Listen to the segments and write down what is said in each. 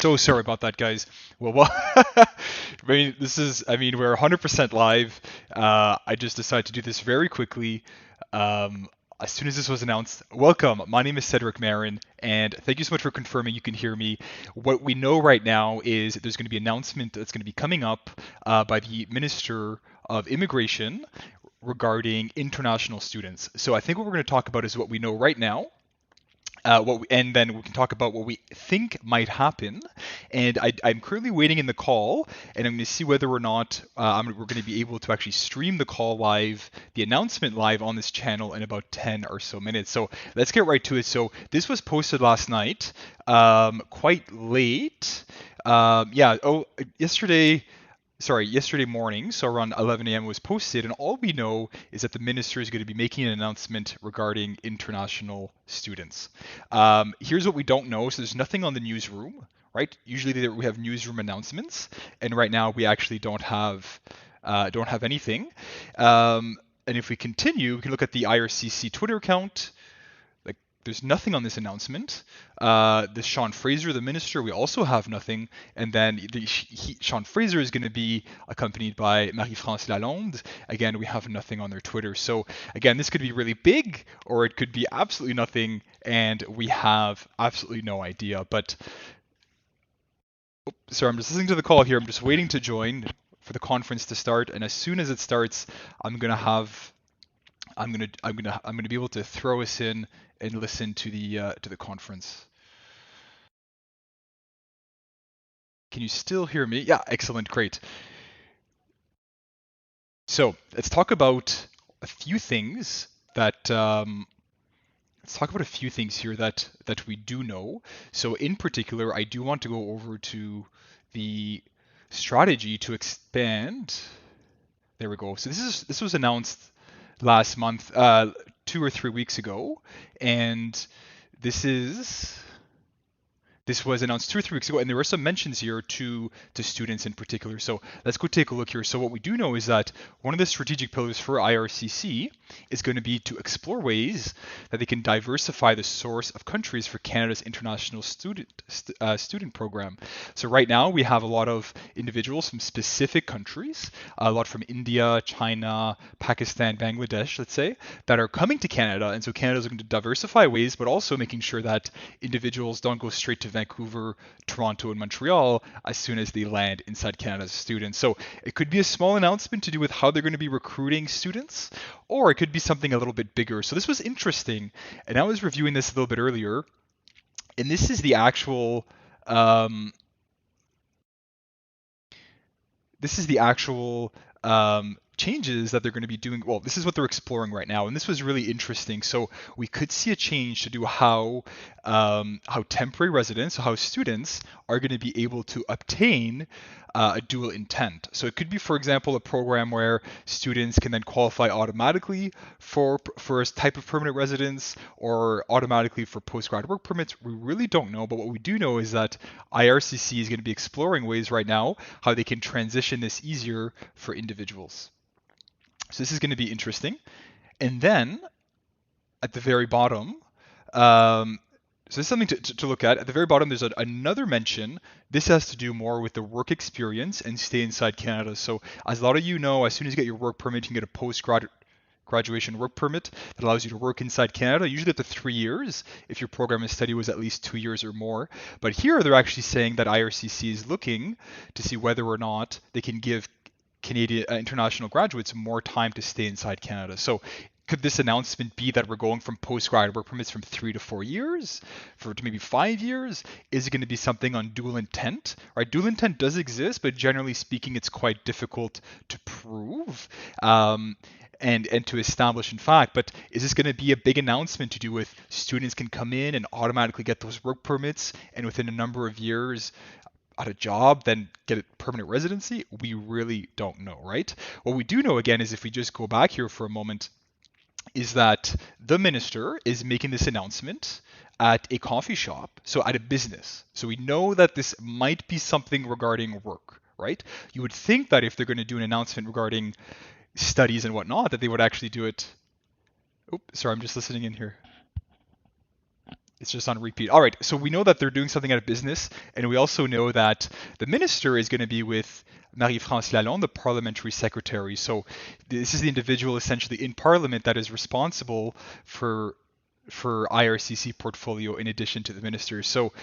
So sorry about that, guys. Well, we're 100% live. I just decided to do this very quickly. Um, as soon as this was announced, welcome. My name is Cédric Marin, and thank you so much for confirming you can hear me. What we know right now is there's going to be an announcement that's going to be coming up by the Minister of Immigration regarding international students. So I think what we're going to talk about is what we know right now, and then we can talk about what we think might happen. And I'm currently waiting in the call, and I'm going to see whether or not we're going to be able to actually stream the call live, the announcement live on this channel in about 10 or so minutes. So let's get right to it. So this was posted last night, quite late. Yesterday morning, so around 11 a.m. was posted, and all we know is that the minister is going to be making an announcement regarding international students. Here's what we don't know. So there's nothing on the newsroom, right? Usually we have newsroom announcements, and right now we actually don't have anything. And if we continue, we can look at the IRCC Twitter account. There's nothing on this announcement. The Sean Fraser, the minister, we also have nothing. And then Sean Fraser is going to be accompanied by Marie-France Lalonde. Again, we have nothing on their Twitter. So again, this could be really big, or it could be absolutely nothing, and we have absolutely no idea. But sorry, I'm just listening to the call here. I'm just waiting to join for the conference to start, and as soon as it starts, I'm gonna be able to throw us in and listen to the conference. Can you still hear me? Yeah, excellent, great. So let's talk about a few things that here that we do know. So in particular, I do want to go over to the strategy to expand. There we go. So this was announced last month, 2 or 3 weeks ago, and this was announced 2 or 3 weeks ago, and there were some mentions here to students in particular. So let's go take a look here. So what we do know is that one of the strategic pillars for IRCC is going to be to explore ways that they can diversify the source of countries for Canada's international student program. So right now we have a lot of individuals from specific countries, a lot from India, China, Pakistan, Bangladesh, let's say, that are coming to Canada. And so Canada is going to diversify ways, but also making sure that individuals don't go straight to Vancouver, Toronto, and Montreal as soon as they land inside Canada as students. So it could be a small announcement to do with how they're going to be recruiting students, or it could be something a little bit bigger. So this was interesting, and I was reviewing this a little bit earlier, and this is the actual changes that they're going to be doing. Well, this is what they're exploring right now, and this was really interesting. So we could see a change to do how temporary residents, so how students are going to be able to obtain a dual intent. So it could be, for example, a program where students can then qualify automatically for a type of permanent residence, or automatically for postgrad work permits. We really don't know, but what we do know is that IRCC is going to be exploring ways right now how they can transition this easier for individuals. So this is going to be interesting. And then at the very bottom, so this is something to look at. At the very bottom, there's another mention. This has to do more with the work experience and stay inside Canada. So as a lot of you know, as soon as you get your work permit, you can get a graduation work permit that allows you to work inside Canada, usually up to 3 years if your program of study was at least 2 years or more. But here they're actually saying that IRCC is looking to see whether or not they can give Canadian international graduates more time to stay inside Canada. So could this announcement be that we're going from postgrad work permits from 3 to 4 years to maybe 5 years? Is it going to be something on dual intent? Right, dual intent does exist, but generally speaking, it's quite difficult to prove and to establish in fact. But is this going to be a big announcement to do with students can come in and automatically get those work permits, and within a number of years at a job, then get a permanent residency? We really don't know, right? What we do know, again, is if we just go back here for a moment, is that the minister is making this announcement at a coffee shop, so at a business. So we know that this might be something regarding work, right? You would think that if they're going to do an announcement regarding studies and whatnot, that they would actually do it. Oops, sorry, I'm just listening in here. It's just on repeat. All right, so we know that they're doing something out of business, and we also know that the minister is going to be with Marie-France Lalonde, the parliamentary secretary. So this is the individual essentially in parliament that is responsible for IRCC portfolio in addition to the minister. So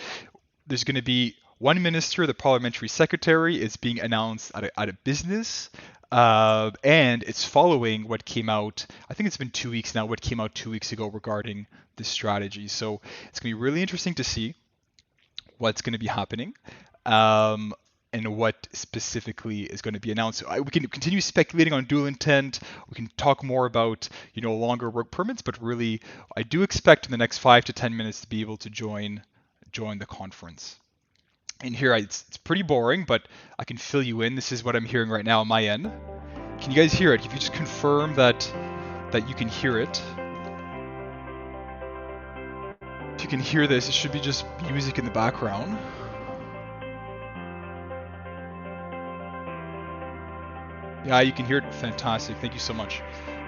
there's going to be one minister, the parliamentary secretary, is being announced out of business. And it's following what came out, I think it's been 2 weeks now, what came out 2 weeks ago regarding this strategy. So it's going to be really interesting to see what's going to be happening and what specifically is going to be announced. We can continue speculating on dual intent. We can talk more about, longer work permits, but really, I do expect in the next 5 to 10 minutes to be able to join the conference. And here it's pretty boring, but I can fill you in. This is what I'm hearing right now on my end. Can you guys hear it? If you just confirm that you can hear it. If you can hear this, it should be just music in the background. Yeah, you can hear it. Fantastic. Thank you so much.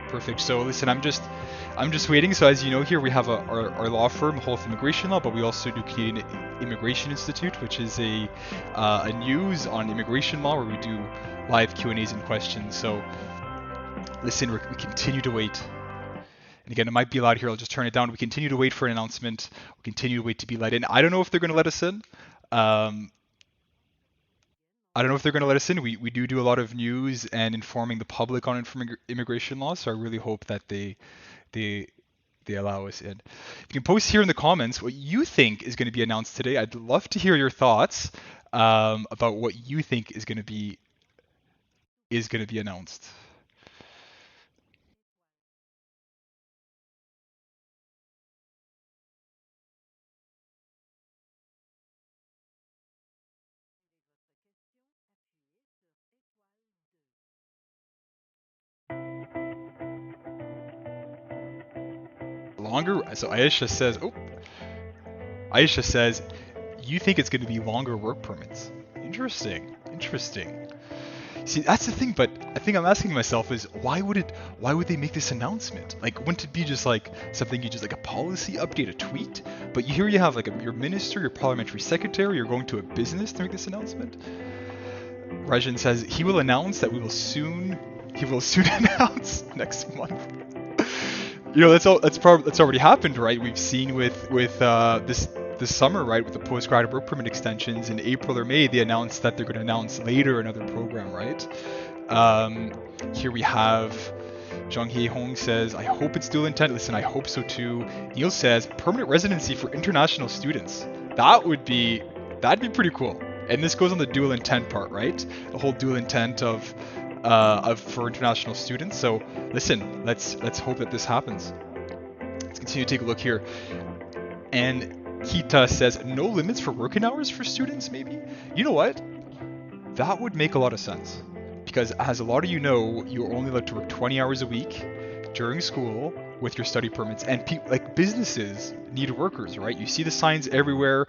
Perfect. So listen, I'm just waiting. So as you know, here we have our law firm, Holt Immigration Law, but we also do Canadian Immigration Institute, which is a news on immigration law where we do live Q&As and questions. So listen, we continue to wait. And again, it might be loud here. I'll just turn it down. We continue to wait for an announcement. We continue to wait to be let in. I don't know if they're going to let us in. I don't know if they're going to let us in. We do a lot of news and informing the public on immigration law, so I really hope that they allow us in. You can post here in the comments what you think is going to be announced today. I'd love to hear your thoughts about what you think is going to be announced. Longer. So Aisha says, you think it's going to be longer work permits. Interesting. See, that's the thing, but I think I'm asking myself is why would they make this announcement? Like, wouldn't it be just like something you just like a policy update, a tweet? But here you have like your minister, your parliamentary secretary, you're going to a business to make this announcement. Rajan says he will announce that he will soon announce next month. That's already happened, right? We've seen with this summer, right, with the postgraduate work permit extensions in April or May, they announced that they're going to announce later another program, right? Here we have Jung Hye Hong says, I hope it's dual intent. Listen, I hope so too. Neil says, permanent residency for international students. That'd be pretty cool. And this goes on the dual intent part, right? The whole dual intent of for international students. So listen, let's hope that this happens. Let's continue to take a look here. And Kita says, no limits for working hours for students, maybe? You know what? That would make a lot of sense. Because as a lot of you know, you're only allowed to work 20 hours a week during school with your study permits. And businesses need workers, right? You see the signs everywhere.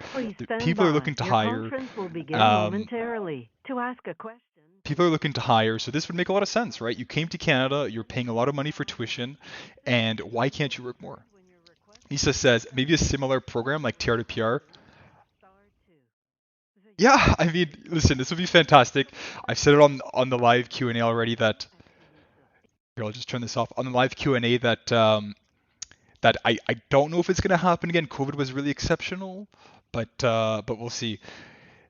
People are looking to hire. Will begin momentarily. To ask a question. People are looking to hire, so this would make a lot of sense, right? You came to Canada, you're paying a lot of money for tuition, and why can't you work more? Lisa says, maybe a similar program like TR to PR. Yeah, I mean, listen, this would be fantastic. I've said it on the live Q&A already that, here, I'll just turn this off, on the live Q&A that I don't know if it's going to happen again. COVID was really exceptional, but we'll see.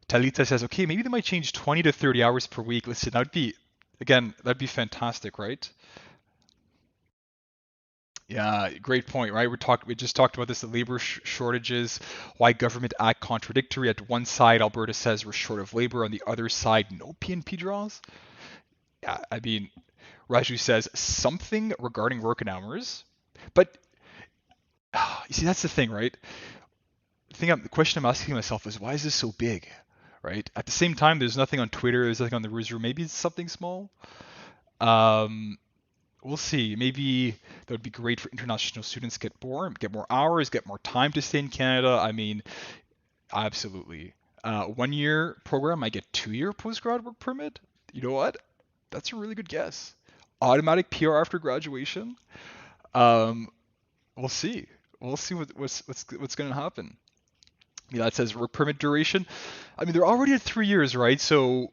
Talita says, okay, maybe they might change 20 to 30 hours per week. Listen, that'd be fantastic, right? Yeah, great point, right? We just talked about this, the labor shortages, why government act contradictory. At one side, Alberta says we're short of labor. On the other side, no PNP draws. Yeah, I mean, Raju says something regarding working hours. But, you see, that's the thing, right? The question I'm asking myself is, why is this so big? Right? At the same time, there's nothing on Twitter, there's nothing on the Rooster. Maybe it's something small. We'll see. Maybe that would be great for international students to get more hours, get more time to stay in Canada. I mean, absolutely. 1 year program, I get 2-year postgrad work permit. You know what? That's a really good guess. Automatic PR after graduation. We'll see. We'll see what's going to happen. Yeah, that says work permit duration. I mean, they're already at 3 years, right? So,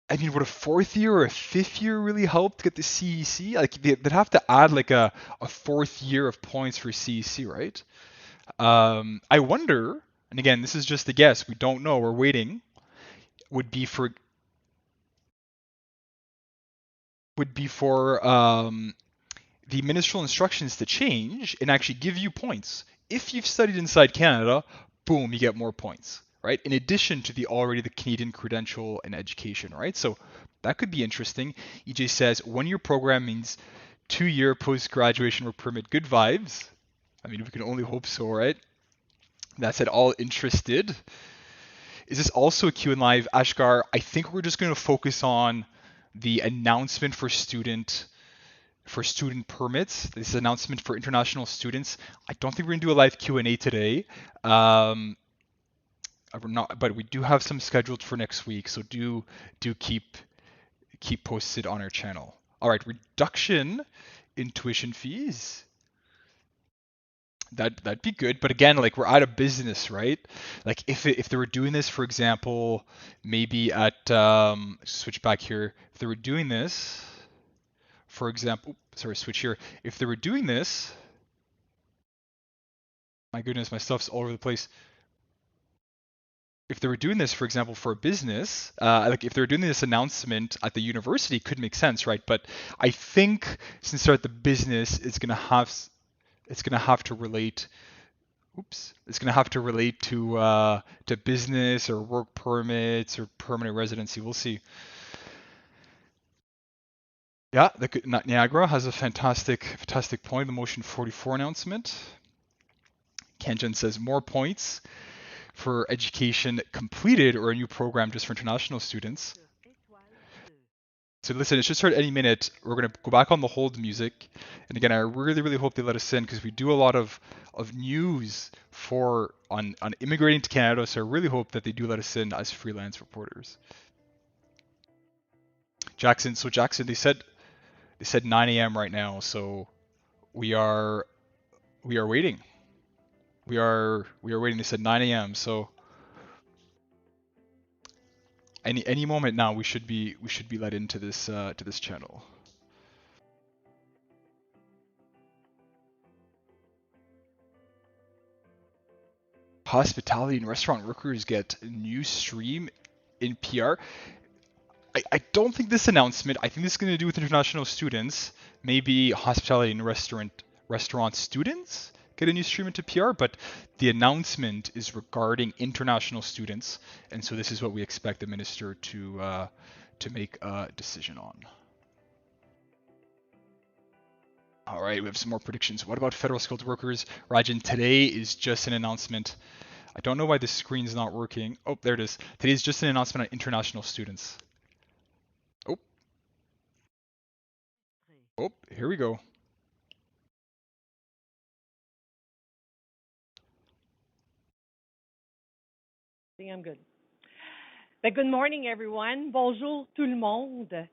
I mean, would a fourth year or a fifth year really help to get the CEC? Like, they'd have to add like a fourth year of points for CEC, right? I wonder, and again, this is just a guess. We don't know. We're waiting. Would be for the ministerial instructions to change and actually give you points. If you've studied inside Canada, boom, you get more points, right? In addition to the Canadian credential and education, right? So that could be interesting. EJ says 1 year program means 2 year post-graduation work permit. Good vibes. I mean, we can only hope so, right? That said, all interested. Is this also a Q and Live, Ashgar? I think we're just going to focus on the announcement for student permits. This is an announcement for international students. I don't think we're gonna do a live Q&A today. But we do have some scheduled for next week, so do keep posted on our channel. All right, reduction in tuition fees. That'd be good, but again, like we're out of business, right? Like if they were doing this, for example, maybe at switch back here. If they were doing this, for example, sorry, switch here. If they were doing this, my goodness, my stuff's all over the place. If they were doing this, for example, for a business, like if they were doing this announcement at the university, it could make sense, right? But I think since they're at the business, it's gonna have to relate. Oops, it's gonna have to relate to business or work permits or permanent residency. We'll see. Yeah, Niagara has a fantastic point. The motion 44 announcement. Kenjan says more points for education completed or a new program just for international students. So listen, it should start any minute. We're going to go back on the hold music. And again, I really hope they let us in because we do a lot of news on immigrating to Canada. So I really hope that they do let us in as freelance reporters. Jackson, they said 9 a.m. right now. So we are waiting. We are waiting. They said 9 a.m. So any moment now we should be let into this channel. Hospitality and restaurant workers get a new stream in PR. I don't think this announcement. I think this is going to do with international students. Maybe hospitality and restaurant students get a new stream into PR, but the announcement is regarding international students, and so this is what we expect the minister to make a decision on. All right, we have some more predictions. What about federal skilled workers? Rajan, today is just an announcement. I don't know why the screen's not working. Oh, there it is. Today is just an announcement on international students. Oh, here we go. I think I'm good. Good morning, everyone. Bonjour tout le monde.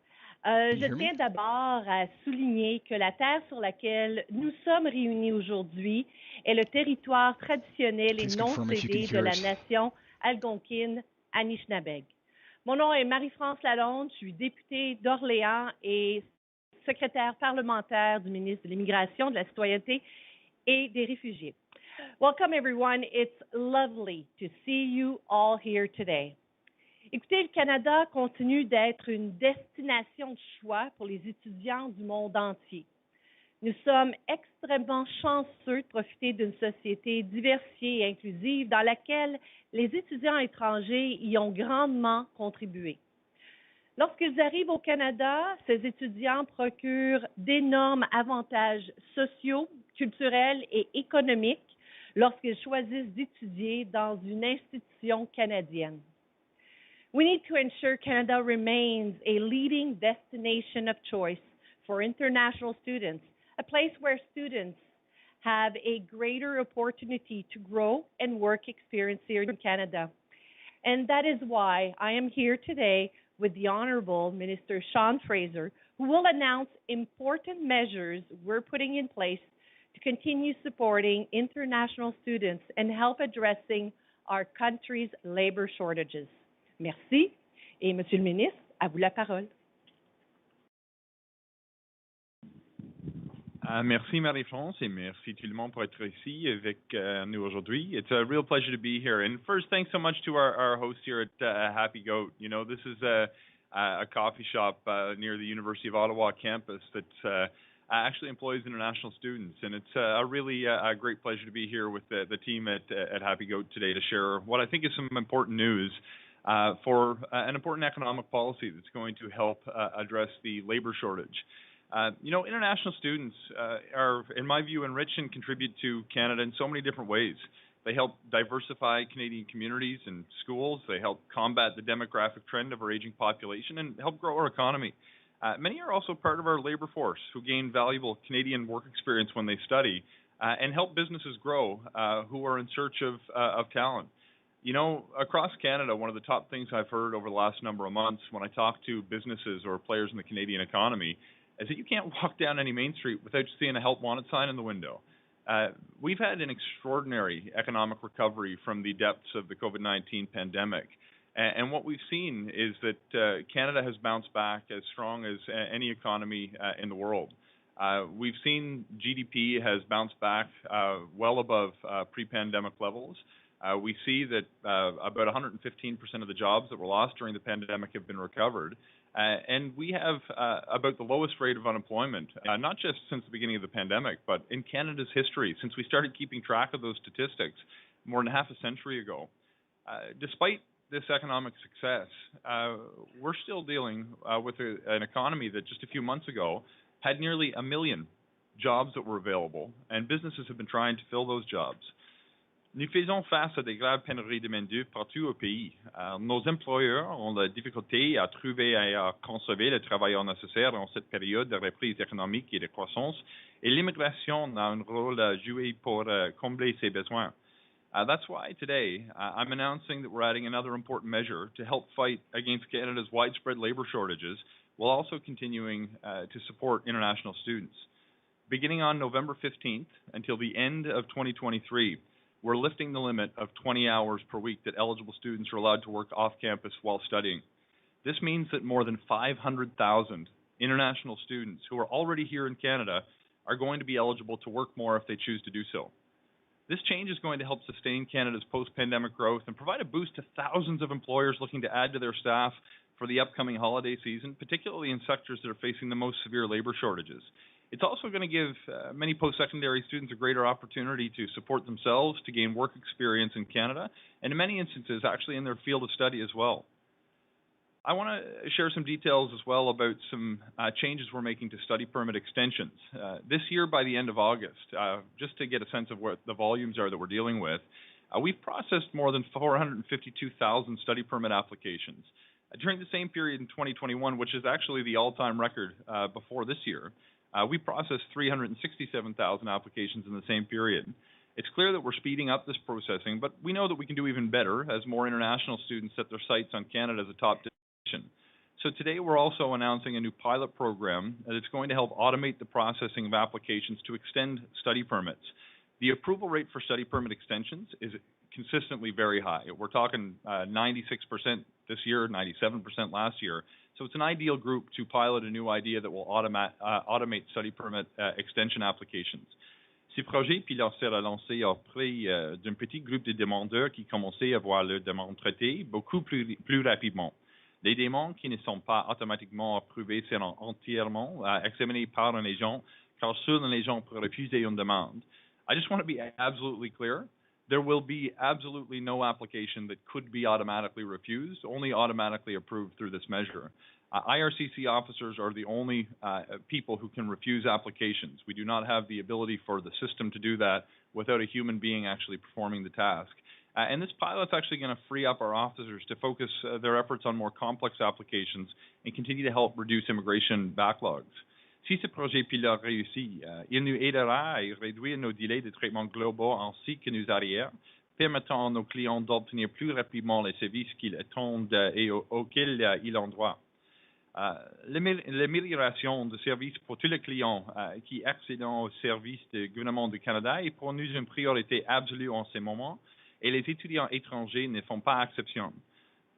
Je tiens d'abord à souligner que la terre sur laquelle nous sommes réunis aujourd'hui est le territoire traditionnel et non cédé de la nation algonquine Anishinaabe. Mon nom est Marie-France Lalonde, je suis députée d'Orléans et secrétaire parlementaire du ministre de l'Immigration, de la Citoyenneté et des Réfugiés. Welcome, everyone. It's lovely to see you all here today. Écoutez, le Canada continue d'être une destination de choix pour les étudiants du monde entier. Nous sommes extrêmement chanceux de profiter d'une société diversifiée et inclusive dans laquelle les étudiants étrangers y ont grandement contribué. Lorsqu'ils arrivent au Canada, ces étudiants procurent d'énormes avantages sociaux, culturels et économiques lorsqu'ils choisissent d'étudier dans une institution canadienne. We need to ensure Canada remains a leading destination of choice for international students, a place where students have a greater opportunity to grow and work experience here in Canada. And that is why I am here today with the Honorable Minister Sean Fraser, who will announce important measures we're putting in place to continue supporting international students and help addressing our country's labor shortages. Merci. Et Monsieur le ministre, à vous la parole. Merci Marie-France et merci tout le monde pour être ici avec nous aujourd'hui. It's a real pleasure to be here. And first, thanks so much to our host here at Happy Goat. You know, this is a coffee shop near the University of Ottawa campus that actually employs international students. And it's a really a great pleasure to be here with the team at Happy Goat today to share what I think is some important news for an important economic policy that's going to help address the labor shortage. You know, international students are, in my view, enrich and contribute to Canada in so many different ways. They help diversify Canadian communities and schools. They help combat the demographic trend of our aging population and help grow our economy. Many are also part of our labor force who gain valuable Canadian work experience when they study and help businesses grow who are in search of talent. You know, across Canada, one of the top things I've heard over the last number of months when I talk to businesses or players in the Canadian economy is that you can't walk down any main street without seeing a help wanted sign in the window. We've had an extraordinary economic recovery from the depths of the COVID-19 pandemic. And what we've seen is that Canada has bounced back as strong as any economy in the world. We've seen GDP has bounced back well above pre-pandemic levels. We see that about 115% of the jobs that were lost during the pandemic have been recovered. And we have about the lowest rate of unemployment, not just since the beginning of the pandemic, but in Canada's history, since we started keeping track of those statistics more than half a century ago. Despite this economic success, we're still dealing with an economy that just a few months ago had nearly 1 million jobs that were available, and businesses have been trying to fill those jobs. Nous faisons face à des graves pénuries de main-d'œuvre partout au pays. Nos employeurs ont la difficulté à trouver et à conserver les travailleurs nécessaires dans cette période de reprise économique et de croissance, et l'immigration a un rôle à jouer pour combler ces besoins. That's why today I'm announcing that we're adding another important measure to help fight against Canada's widespread labor shortages, while also continuing to support international students. Beginning on November 15th until the end of 2023, we're lifting the limit of 20 hours per week that eligible students are allowed to work off campus while studying. This means that more than 500,000 international students who are already here in Canada are going to be eligible to work more if they choose to do so. This change is going to help sustain Canada's post-pandemic growth and provide a boost to thousands of employers looking to add to their staff for the upcoming holiday season, particularly in sectors that are facing the most severe labor shortages. It's also going to give many post-secondary students a greater opportunity to support themselves, to gain work experience in Canada, and in many instances, actually in their field of study as well. I want to share some details as well about some changes we're making to study permit extensions. This year, by the end of August, just to get a sense of what the volumes are that we're dealing with, we've processed more than 452,000 study permit applications. During the same period in 2021, which is actually the all-time record before this year, we processed 367,000 applications in the same period. It's clear that we're speeding up this processing, but we know that we can do even better as more international students set their sights on Canada as a top destination. So today we're also announcing a new pilot program that's going to help automate the processing of applications to extend study permits. The approval rate for study permit extensions is consistently very high. We're talking 96% this year, 97% last year. So it's an ideal group to pilot a new idea that will automate study permit extension applications. Ces projets pilotes seront lancés auprès d'un petit groupe de demandeurs qui commençaient à voir leurs demandes traitées beaucoup plus rapidement. Les demandes qui ne sont pas automatiquement approuvées seront entièrement examinées par un agent, car seul un agent peut refuser une demande. I just want to be absolutely clear. There will be absolutely no application that could be automatically refused, only automatically approved through this measure. IRCC officers are the only people who can refuse applications. We do not have the ability for the system to do that without a human being actually performing the task. And this pilot's actually going to free up our officers to focus their efforts on more complex applications and continue to help reduce immigration backlogs. Si ce projet pilote réussit, il nous aidera à réduire nos délais de traitement globaux ainsi que nos arrières, permettant à nos clients d'obtenir plus rapidement les services qu'ils attendent et auxquels ils ont droit. L'amélioration de services pour tous les clients qui accèdent aux services du gouvernement du Canada est pour nous une priorité absolue en ce moment, et les étudiants étrangers ne font pas exception.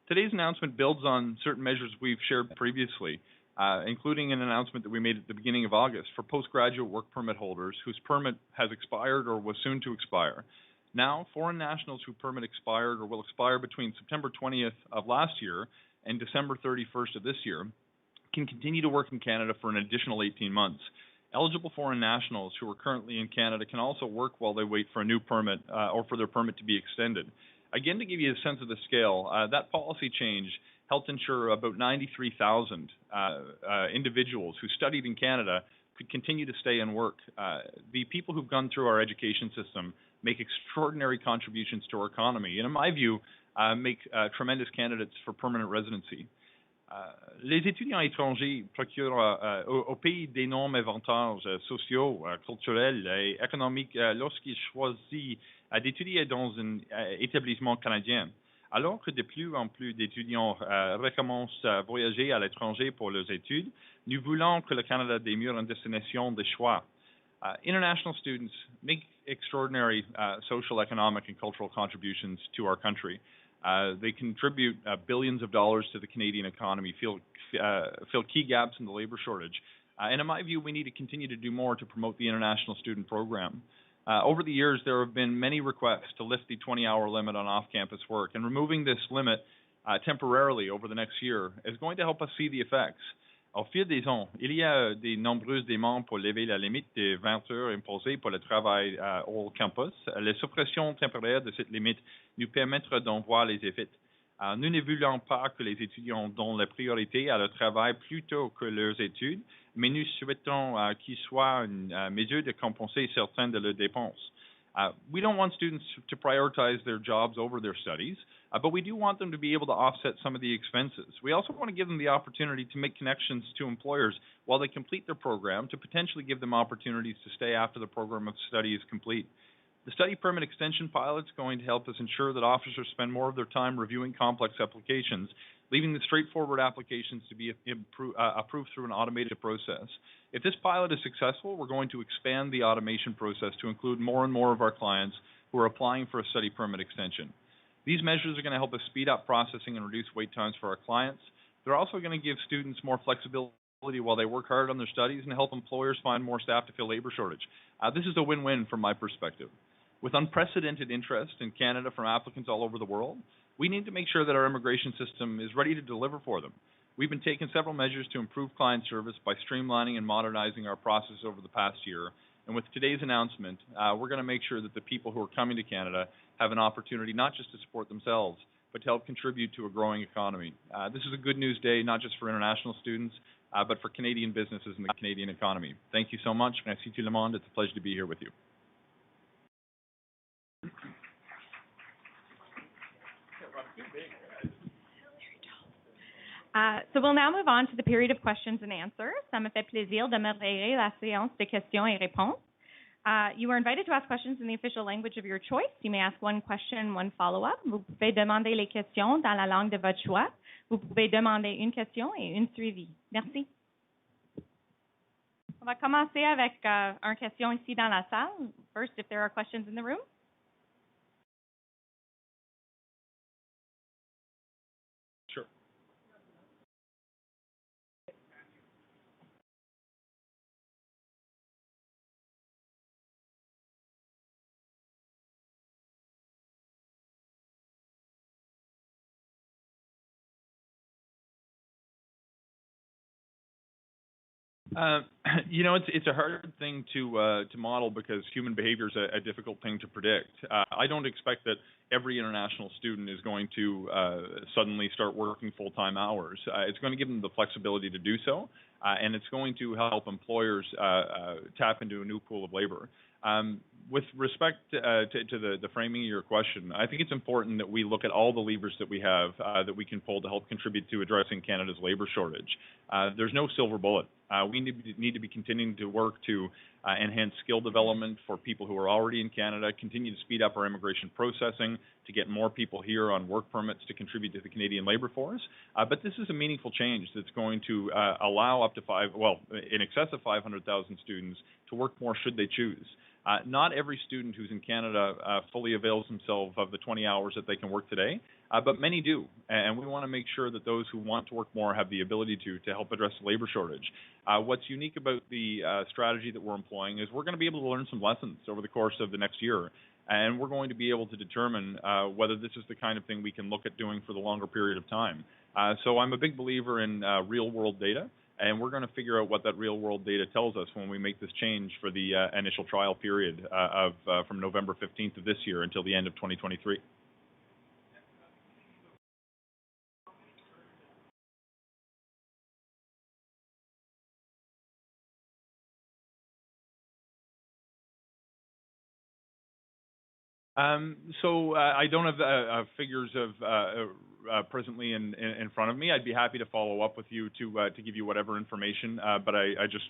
Today's announcement builds on certain measures we've shared previously, including an announcement that we made at the beginning of August for postgraduate work permit holders whose permit has expired or was soon to expire. Now, foreign nationals whose permit expired or will expire between September 20th of last year and December 31st of this year can continue to work in Canada for an additional 18 months. Eligible foreign nationals who are currently in Canada can also work while they wait for a new permit or for their permit to be extended. Again, to give you a sense of the scale, that policy change helped ensure about 93,000 individuals who studied in Canada could continue to stay and work. The people who've gone through our education system make extraordinary contributions to our economy, and in my view, make tremendous candidates for permanent residency. Les étudiants étrangers procurent au pays d'énormes avantages sociaux, culturels et économiques lorsqu'ils choisissent d'étudier dans un établissement canadien. Alors que de plus en plus d'étudiants recommencent à voyager à l'étranger pour leurs études, nous voulons que le Canada demeure une destination de choix. International students make extraordinary social, economic, and cultural contributions to our country. They contribute billions of dollars to the Canadian economy, fill key gaps in the labor shortage. And in my view, we need to continue to do more to promote the international student program. Over the years, there have been many requests to lift the 20-hour limit on off-campus work, and removing this limit temporarily over the next year is going to help us see the effects. Au fil des ans, il y a de nombreuses demandes pour lever la limite de 20 heures imposée pour le travail au campus. La suppression temporaire de cette limite nous permettra d'en voir les effets. Nous ne voulons pas que les étudiants donnent la priorité à leur travail plutôt que leurs études, mais nous souhaitons qu'il soit une mesure de compenser certaines de leurs dépenses. We don't want students to prioritize their jobs over their studies, but we do want them to be able to offset some of the expenses. We also want to give them the opportunity to make connections to employers while they complete their program to potentially give them opportunities to stay after the program of study is complete. The study permit extension pilot is going to help us ensure that officers spend more of their time reviewing complex applications, leaving the straightforward applications to be approved through an automated process. If this pilot is successful, we're going to expand the automation process to include more and more of our clients who are applying for a study permit extension. These measures are going to help us speed up processing and reduce wait times for our clients. They're also going to give students more flexibility while they work hard on their studies and help employers find more staff to fill labor shortage. This is a win-win from my perspective. With unprecedented interest in Canada from applicants all over the world, we need to make sure that our immigration system is ready to deliver for them. We've been taking several measures to improve client service by streamlining and modernizing our process over the past year. And with today's announcement, we're going to make sure that the people who are coming to Canada have an opportunity not just to support themselves, but to help contribute to a growing economy. This is a good news day, not just for international students, but for Canadian businesses and the Canadian economy. Thank you so much. Merci tout le monde. It's a pleasure to be here with you. So we'll now move on to the period of questions and answers. Ça me fait plaisir de modérer la séance de questions et réponses. You are invited to ask questions in the official language of your choice. You may ask one question, one follow-up. Vous pouvez demander les questions dans la langue de votre choix. Vous pouvez demander une question et une suivie. Merci. On va commencer avec une question ici dans la salle. First, if there are questions in the room. Sure. You know, it's a hard thing to model because human behavior is a difficult thing to predict. I don't expect that every international student is going to suddenly start working full-time hours. It's going to give them the flexibility to do so, and it's going to help employers tap into a new pool of labor. With respect to the framing of your question, I think it's important that we look at all the levers that we have that we can pull to help contribute to addressing Canada's labor shortage. There's no silver bullet. We need to be continuing to work to enhance skill development for people who are already in Canada, continue to speed up our immigration processing to get more people here on work permits to contribute to the Canadian labor force. But this is a meaningful change that's going to allow up to in excess of 500,000 students to work more should they choose. Not every student who's in Canada fully avails themselves of the 20 hours that they can work today, but many do. And we want to make sure that those who want to work more have the ability to help address the labor shortage. What's unique about the strategy that we're employing is we're going to be able to learn some lessons over the course of the next year. And we're going to be able to determine whether this is the kind of thing we can look at doing for the longer period of time. So I'm a big believer in real-world data. And we're going to figure out what that real-world data tells us when we make this change for the initial trial period from November 15th of this year until the end of 2023. So I don't have figures of presently in front of me. I'd be happy to follow up with you to give you whatever information, but I just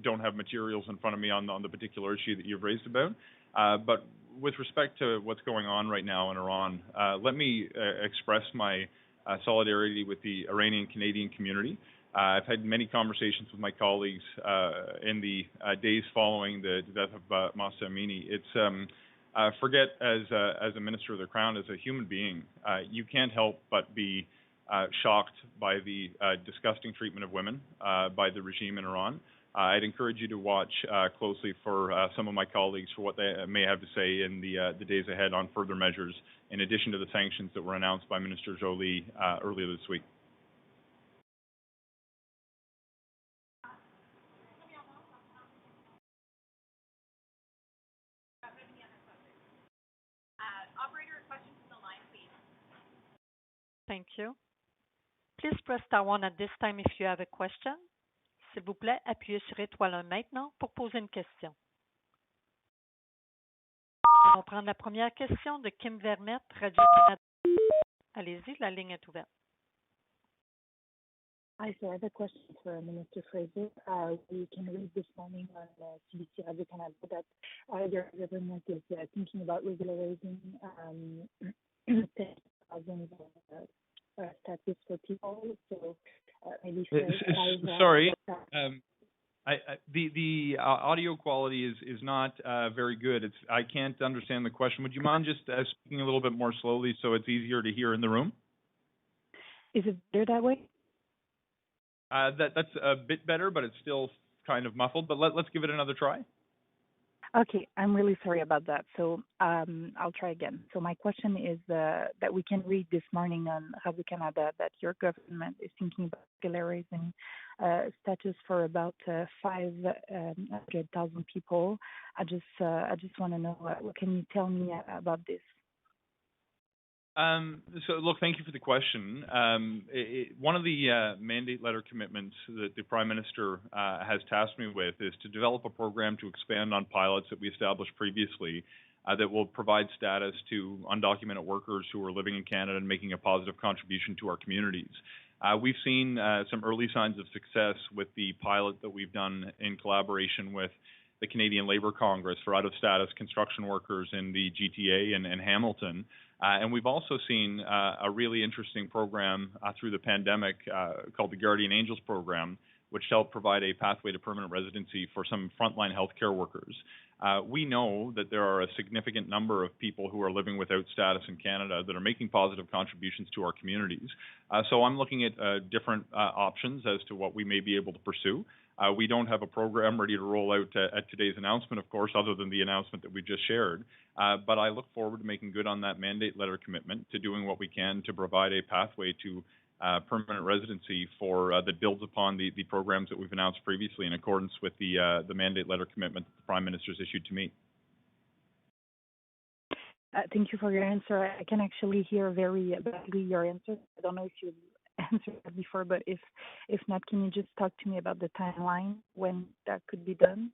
don't have materials in front of me on the particular issue that you've raised about. But with respect to what's going on right now in Iran, let me express my solidarity with the Iranian Canadian community. I've had many conversations with my colleagues in the days following the death of Mahsa Amini. It's forget as a minister of the Crown, as a human being, you can't help but be shocked by the disgusting treatment of women by the regime in Iran. I'd encourage you to watch closely for some of my colleagues for what they may have to say in the days ahead on further measures, in addition to the sanctions that were announced by Minister Joly earlier this week. Thank you. Please press star one at this time if you have a question. S'il vous plaît, appuyez sur étoile 1 maintenant pour poser une question. On va prendre la première question de Kim Vermette, Radio-Canada. Allez-y, la ligne est ouverte. Hi, sir. I have a question for Minister Fraser. We can read this morning on CBC Radio-Canada that your government is thinking about regularizing 10,000 status for people. So maybe sorry. The audio quality is not very good. I can't understand the question. Would you mind just speaking a little bit more slowly so it's easier to hear in the room? Is it better that way? That's a bit better, but it's still kind of muffled. But let's give it another try. Okay, I'm really sorry about that. So I'll try again. So my question is that we can read this morning on Radio-Canada that your government is thinking about regularizing status for about 500,000 people. I just want to know, what can you tell me about this? So, look, thank you for the question. One of the mandate letter commitments that the Prime Minister has tasked me with is to develop a program to expand on pilots that we established previously that will provide status to undocumented workers who are living in Canada and making a positive contribution to our communities. We've seen some early signs of success with the pilot that we've done in collaboration with the Canadian Labour Congress for out-of-status construction workers in the GTA and Hamilton. And we've also seen a really interesting program through the pandemic called the Guardian Angels program, which helped provide a pathway to permanent residency for some frontline healthcare workers. We know that there are a significant number of people who are living without status in Canada that are making positive contributions to our communities. So I'm looking at different options as to what we may be able to pursue. We don't have a program ready to roll out at today's announcement, of course, other than the announcement that we just shared. But I look forward to making good on that mandate letter commitment, to doing what we can to provide a pathway to permanent residency that builds upon the programs that we've announced previously in accordance with the mandate letter commitment that the Prime Minister's issued to me. Thank you for your answer. I can actually hear very badly your answer. I don't know if you answered that before, but if not, can you just talk to me about the timeline when that could be done?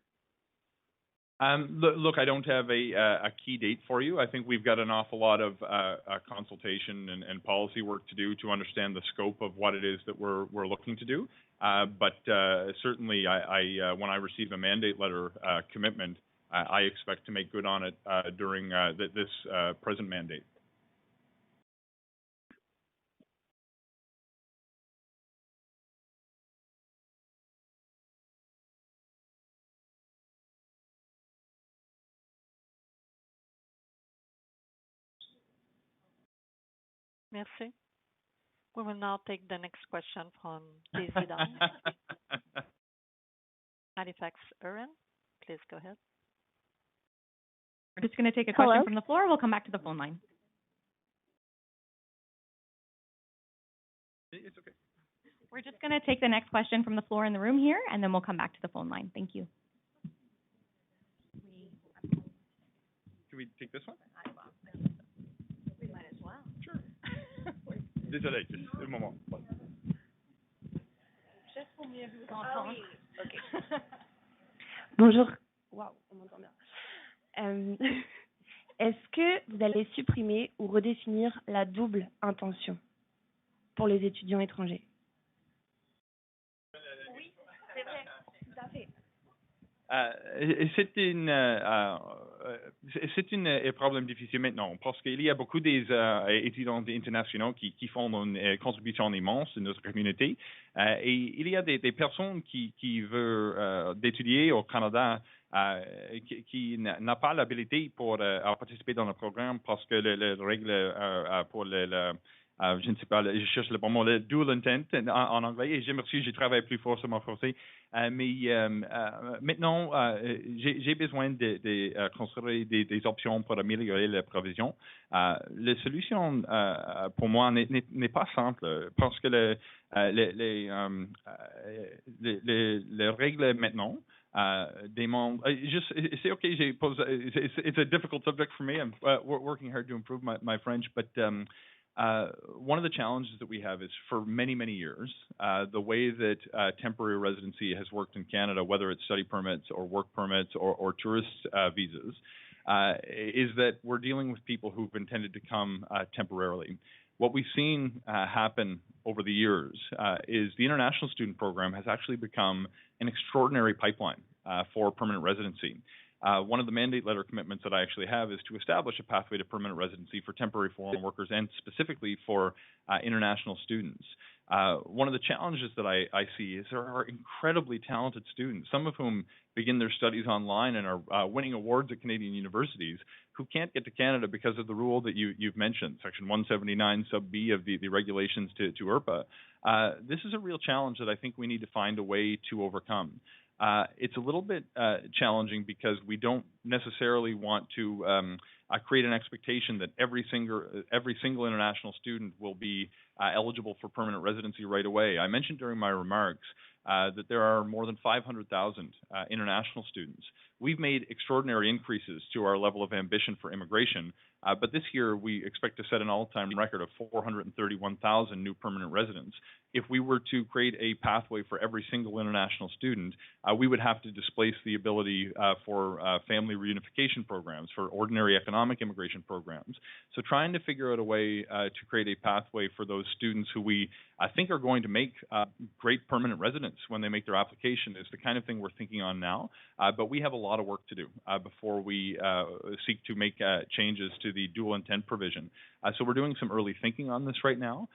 Look, I don't have a key date for you. I think we've got an awful lot of consultation and policy work to do to understand the scope of what it is that we're looking to do. But certainly, when I receive a mandate letter commitment, I expect to make good on it during this present mandate. Merci. We will now take the next question from Daisy Down. Halifax, Erin, please go ahead. We're just going to take a question from the floor. We'll come back to the phone line. It's okay. We're just going to take the next question from the floor in the room here, and then we'll come back to the phone line. Thank you. Can we take this one? We might as well. Sure. Désolé, juste un moment. Juste pour mieux vous entendre. OK. Bonjour. Waouh, on m'entend bien. Est-ce que vous allez supprimer ou redéfinir la double intention pour les étudiants étrangers? Oui, c'est vrai, tout à fait. C'est un problème difficile maintenant parce qu'il y a beaucoup d'étudiants internationaux qui font une contribution immense à notre communauté et il y a des personnes qui veulent d'étudier au Canada qui n'a pas l'habilité pour participer dans le programme parce que les règles pour je ne sais pas, je cherche le bon mot, le dual intent en anglais, et j'ai travaillé plus fort sur mon français. Mais maintenant, j'ai besoin de construire des options pour améliorer la provision. La solution, pour moi, n'est pas simple, parce que les règles maintenant demandent. C'est OK, it's a difficult subject for me. I'm working hard to improve my French, but one of the challenges that we have is for many, many years, the way that temporary residency has worked in Canada, whether it's study permits or work permits or tourist visas, is that we're dealing with people who've intended to come temporarily. What we've seen happen over the years is the international student program has actually become an extraordinary pipeline for permanent residency. One of the mandate letter commitments that I actually have is to establish a pathway to permanent residency for temporary foreign workers and specifically for international students. One of the challenges that I see is there are incredibly talented students, some of whom begin their studies online and are winning awards at Canadian universities, who can't get to Canada because of the rule that you've mentioned, Section 179 sub B of the regulations to IRPA. This is a real challenge that I think we need to find a way to overcome. It's a little bit challenging because we don't necessarily want to create an expectation that every single international student will be eligible for permanent residency right away. I mentioned during my remarks that there are more than 500,000 international students. We've made extraordinary increases to our level of ambition for immigration, but this year we expect to set an all-time record of 431,000 new permanent residents. If we were to create a pathway for every single international student, we would have to displace the ability for family reunification programs, for ordinary economic immigration programs. So trying to figure out a way to create a pathway for those students who we think are going to make great permanent residents when they make their application is the kind of thing we're thinking on now. But we have a lot of work to do before we seek to make changes to the dual intent provision. So we're doing some early thinking on this right now,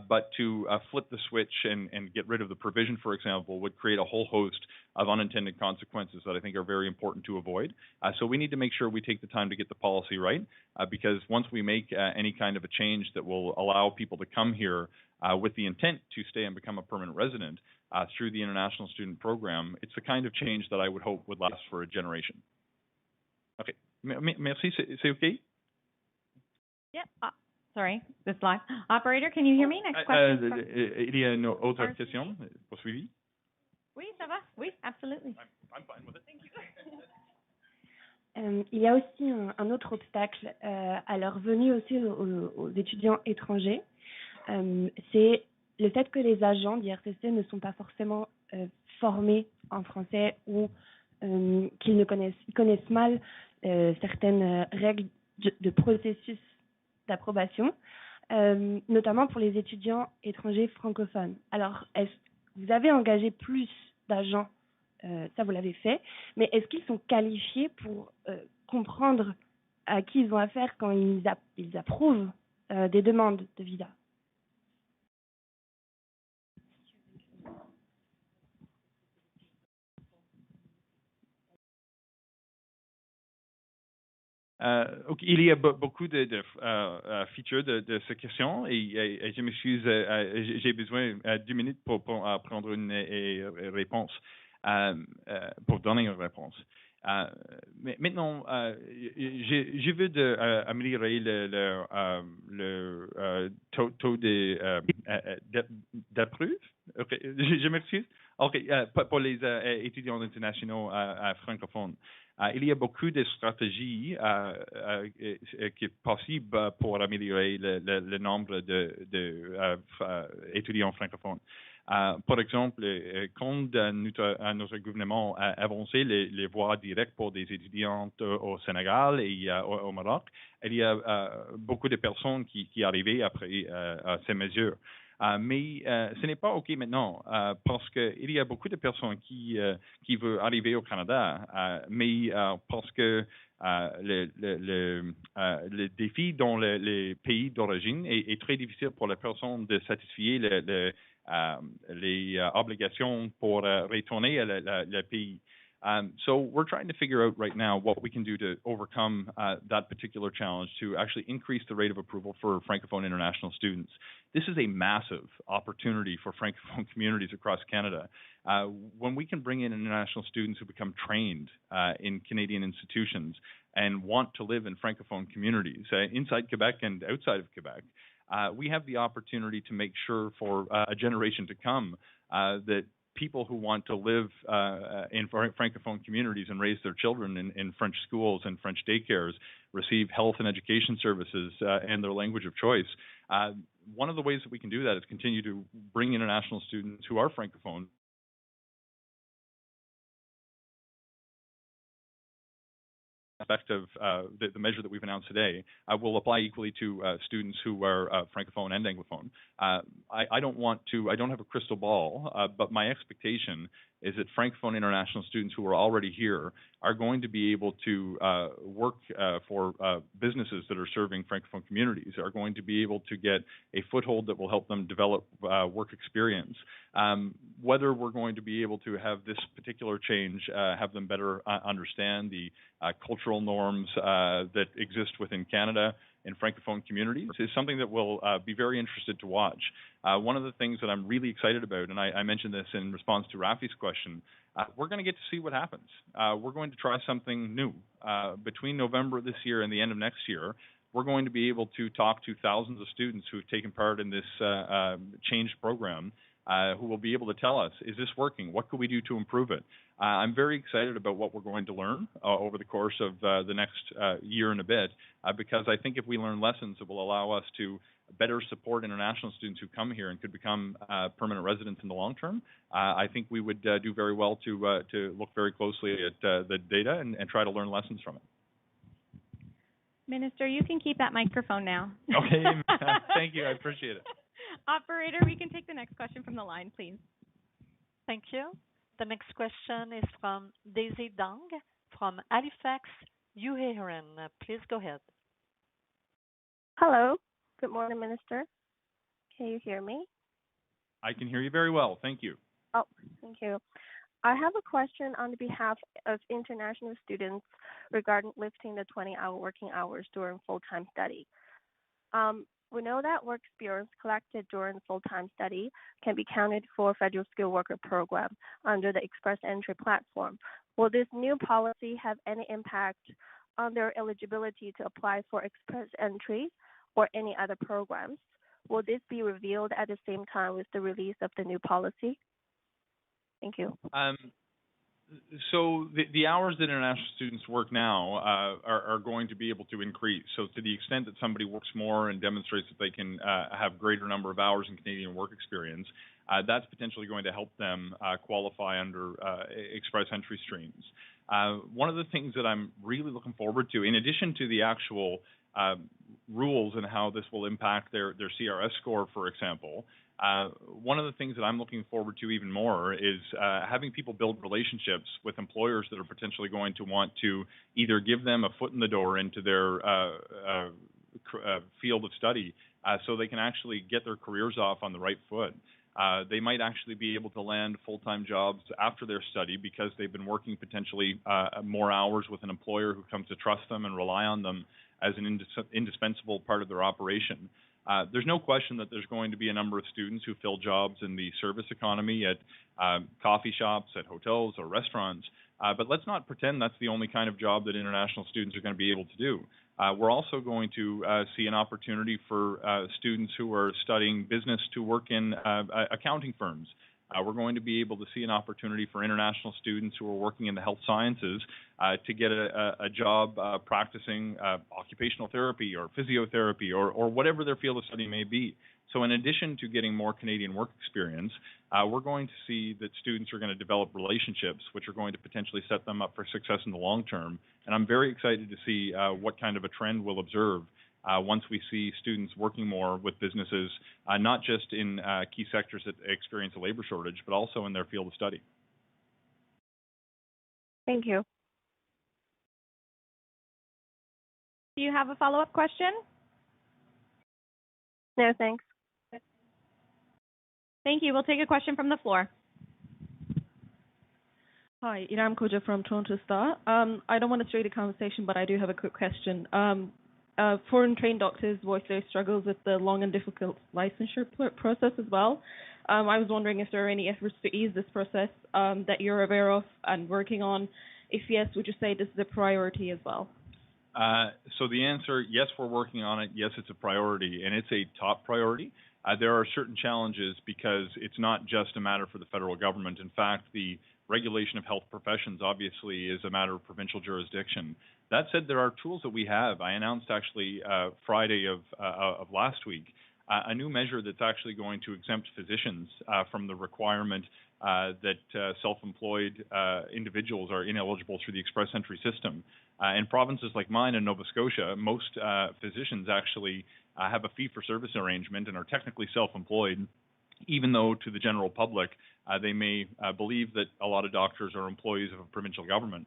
but to flip the switch and get rid of the provision, for example, would create a whole host of unintended consequences that I think are very important to avoid. So we need to make sure we take the time to get the policy right, because once we make any kind of a change that will allow people to come here with the intent to stay and become a permanent resident through the international student program, it's the kind of change that I would hope would last for a generation. Okay, merci, c'est OK? Yep. Sorry, this live. Operator, can you hear me? Next question. Il y a une autre question poursuivie? Oui, ça va. Oui, absolutely. I'm fine with it. Thank you. Il y a aussi un autre obstacle à leur venue aussi aux étudiants étrangers. C'est le fait que les agents d'IRCC ne sont pas forcément formés en français ou qu'ils ne connaissent mal certaines règles de processus d'approbation, notamment pour les étudiants étrangers francophones. Alors, vous avez engagé plus d'agents, ça vous l'avez fait, mais est-ce qu'ils sont qualifiés pour comprendre à qui ils ont affaire quand ils approuvent des demandes de visa? Okay, il y a beaucoup de features de cette question et je m'excuse, j'ai besoin de 2 minutes pour prendre une réponse, pour donner une réponse. Mais maintenant, je veux améliorer le taux d'approuve. Okay, je m'excuse. OK, pour les étudiants internationaux francophones. Il y a beaucoup de stratégies qui sont possibles pour améliorer le nombre d'étudiants francophones. Par exemple, quand notre gouvernement a avancé les voies directes pour des étudiants au Sénégal et au Maroc, il y a beaucoup de personnes qui arrivaient après ces mesures. Mais ce n'est pas OK maintenant parce qu'il y a beaucoup de personnes qui veulent arriver au Canada, mais parce que le défi dans les pays d'origine est très difficile pour les personnes de satisfier les obligations pour retourner à le pays. So we're trying to figure out right now what we can do to overcome that particular challenge to actually increase the rate of approval for Francophone international students. This is a massive opportunity for Francophone communities across Canada. When we can bring in international students who become trained in Canadian institutions and want to live in Francophone communities inside Quebec and outside of Quebec, we have the opportunity to make sure for a generation to come that people who want to live in Francophone communities and raise their children in French schools and French daycares receive health and education services and their language of choice. One of the ways that we can do that is continue to bring international students who are Francophone aspect of the measure that we've announced today will apply equally to students who are Francophone and Anglophone. I don't have a crystal ball, but my expectation is that Francophone international students who are already here are going to be able to work for businesses that are serving Francophone communities, are going to be able to get a foothold that will help them develop work experience. Whether we're going to be able to have this particular change, have them better understand the cultural norms that exist within Canada in Francophone communities is something that we'll be very interested to watch. One of the things that I'm really excited about, and I mentioned this in response to Rafi's question, we're going to get to see what happens. We're going to try something new. Between November this year and the end of next year, we're going to be able to talk to thousands of students who have taken part in this change program, who will be able to tell us, is this working? What could we do to improve it? I'm very excited about what we're going to learn over the course of the next year and a bit, because I think if we learn lessons that will allow us to better support international students who come here and could become permanent residents in the long term, I think we would do very well to look very closely at the data and try to learn lessons from it. Minister, you can keep that microphone now. Okay, thank you. I appreciate it. Operator, we can take the next question from the line, please. Thank you. The next question is from Daisy Dong from Halifax, New Haven. Please go ahead. Hello. Good morning, Minister. Can you hear me? I can hear you very well. Thank you. Oh, thank you. I have a question on behalf of international students regarding lifting the 20-hour working hours during full-time study. We know that work experience collected during full-time study can be counted for Federal Skilled Worker Program under the Express Entry platform. Will this new policy have any impact on their eligibility to apply for Express Entry or any other programs? Will this be revealed at the same time with the release of the new policy? Thank you. So the hours that international students work now are going to be able to increase. So to the extent that somebody works more and demonstrates that they can have greater number of hours in Canadian work experience, that's potentially going to help them qualify under express entry streams. One of the things that I'm really looking forward to, in addition to the actual rules and how this will impact their CRS score, for example, one of the things that I'm looking forward to even more is having people build relationships with employers that are potentially going to want to either give them a foot in the door into their field of study so they can actually get their careers off on the right foot. They might actually be able to land full-time jobs after their study because they've been working potentially more hours with an employer who comes to trust them and rely on them as an indispensable part of their operation. There's no question that there's going to be a number of students who fill jobs in the service economy at coffee shops, at hotels or restaurants, but let's not pretend that's the only kind of job that international students are going to be able to do. We're also going to see an opportunity for students who are studying business to work in accounting firms. We're going to be able to see an opportunity for international students who are working in the health sciences to get a job practicing occupational therapy or physiotherapy or whatever their field of study may be. So in addition to getting more Canadian work experience, we're going to see that students are going to develop relationships which are going to potentially set them up for success in the long term. And I'm very excited to see what kind of a trend we'll observe once we see students working more with businesses, not just in key sectors that experience a labor shortage, but also in their field of study. Thank you. Do you have a follow-up question? No, thanks. Thank you. We'll take a question from the floor. Hi, Iram Koja from Toronto Star. I don't want to stray the conversation, but I do have a quick question. Foreign trained doctors voice their struggles with the long and difficult licensure process as well. I was wondering if there are any efforts to ease this process that you're aware of and working on. If yes, would you say this is a priority as well? So the answer, yes, we're working on it. Yes, it's a priority, and it's a top priority. There are certain challenges because it's not just a matter for the federal government. In fact, the regulation of health professions obviously is a matter of provincial jurisdiction. That said, there are tools that we have. I announced actually Friday of last week a new measure that's actually going to exempt physicians from the requirement that self-employed individuals are ineligible through the express entry system. In provinces like mine in Nova Scotia, most physicians actually have a fee-for-service arrangement and are technically self-employed, even though to the general public they may believe that a lot of doctors are employees of a provincial government.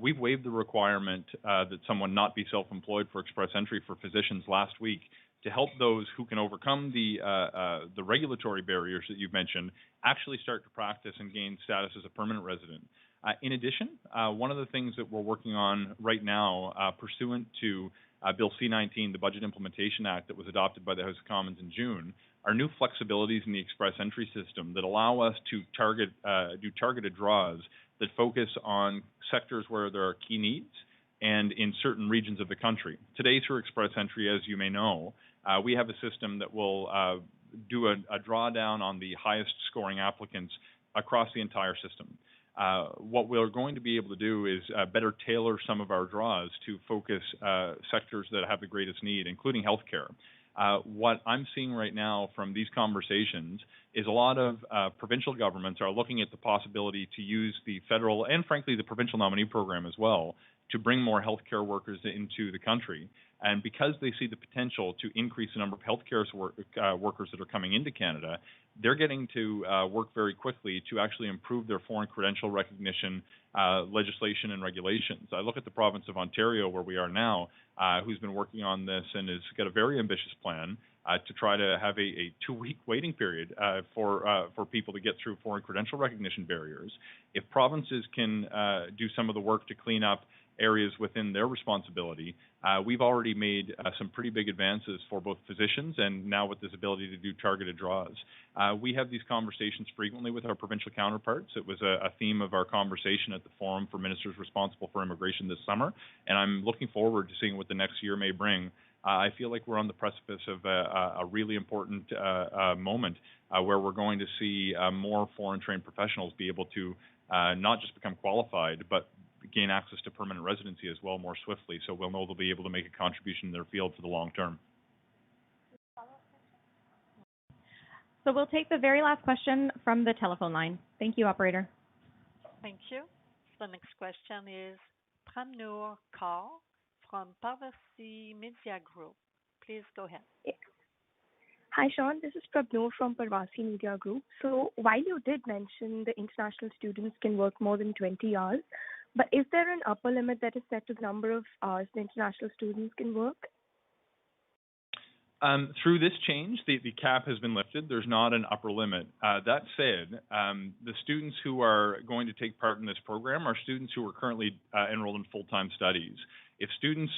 We've waived the requirement that someone not be self-employed for express entry for physicians last week to help those who can overcome the regulatory barriers that you've mentioned actually start to practice and gain status as a permanent resident. In addition, one of the things that we're working on right now, pursuant to Bill C-19, the Budget Implementation Act that was adopted by the House of Commons in June, are new flexibilities in the express entry system that allow us to do targeted draws that focus on sectors where there are key needs and in certain regions of the country. Today, through express entry, as you may know, we have a system that will do a drawdown on the highest scoring applicants across the entire system. What we're going to be able to do is better tailor some of our draws to focus sectors that have the greatest need, including healthcare. What I'm seeing right now from these conversations is a lot of provincial governments are looking at the possibility to use the federal and, frankly, the provincial nominee program as well to bring more healthcare workers into the country. And because they see the potential to increase the number of healthcare workers that are coming into Canada, they're getting to work very quickly to actually improve their foreign credential recognition legislation and regulations. I look at the province of Ontario, where we are now, who's been working on this and has got a very ambitious plan to try to have a 2-week waiting period for people to get through foreign credential recognition barriers. If provinces can do some of the work to clean up areas within their responsibility, we've already made some pretty big advances for both physicians and now with this ability to do targeted draws. We have these conversations frequently with our provincial counterparts. It was a theme of our conversation at the Forum for Ministers Responsible for Immigration this summer, and I'm looking forward to seeing what the next year may bring. I feel like we're on the precipice of a really important moment where we're going to see more foreign trained professionals be able to not just become qualified, but gain access to permanent residency as well more swiftly. So we'll know they'll be able to make a contribution in their field for the long term. So we'll take the very last question from the telephone line. Thank you, operator. Thank you. The next question is Pramnoor Kaur from Parvasi Media Group. Please go ahead. Hi, Sean. This is Prabnoor from Parvasi Media Group. So while you did mention the international students can work more than 20 hours, but is there an upper limit that is set to the number of hours the international students can work? Through this change, the cap has been lifted. There's not an upper limit. That said, the students who are going to take part in this program are students who are currently enrolled in full-time studies. If students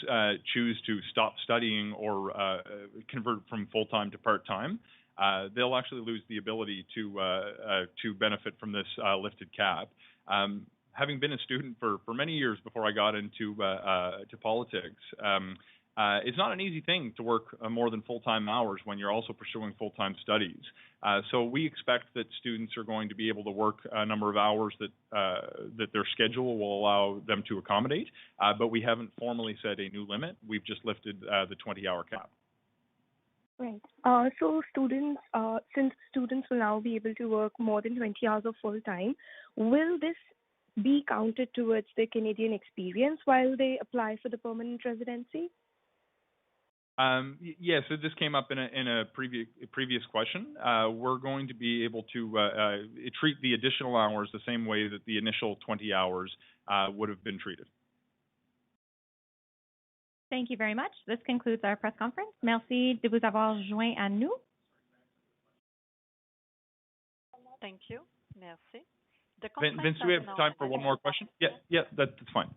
choose to stop studying or convert from full-time to part-time, they'll actually lose the ability to benefit from this lifted cap. Having been a student for many years before I got into to politics, it's not an easy thing to work more than full-time hours when you're also pursuing full-time studies. So we expect that students are going to be able to work a number of hours that their schedule will allow them to accommodate, but we haven't formally set a new limit. We've just lifted the 20-hour cap. Right. So students, since students will now be able to work more than 20 hours of full-time, will this be counted towards the Canadian experience while they apply for the permanent residency? Yes, so this came up in a previous question. We're going to be able to treat the additional hours the same way that the initial 20 hours would have been treated. Thank you very much. This concludes our press conference. Merci de vous avoir joint à nous. Thank you. Merci. Vince, do we have time for one more question? Yeah, that's fine.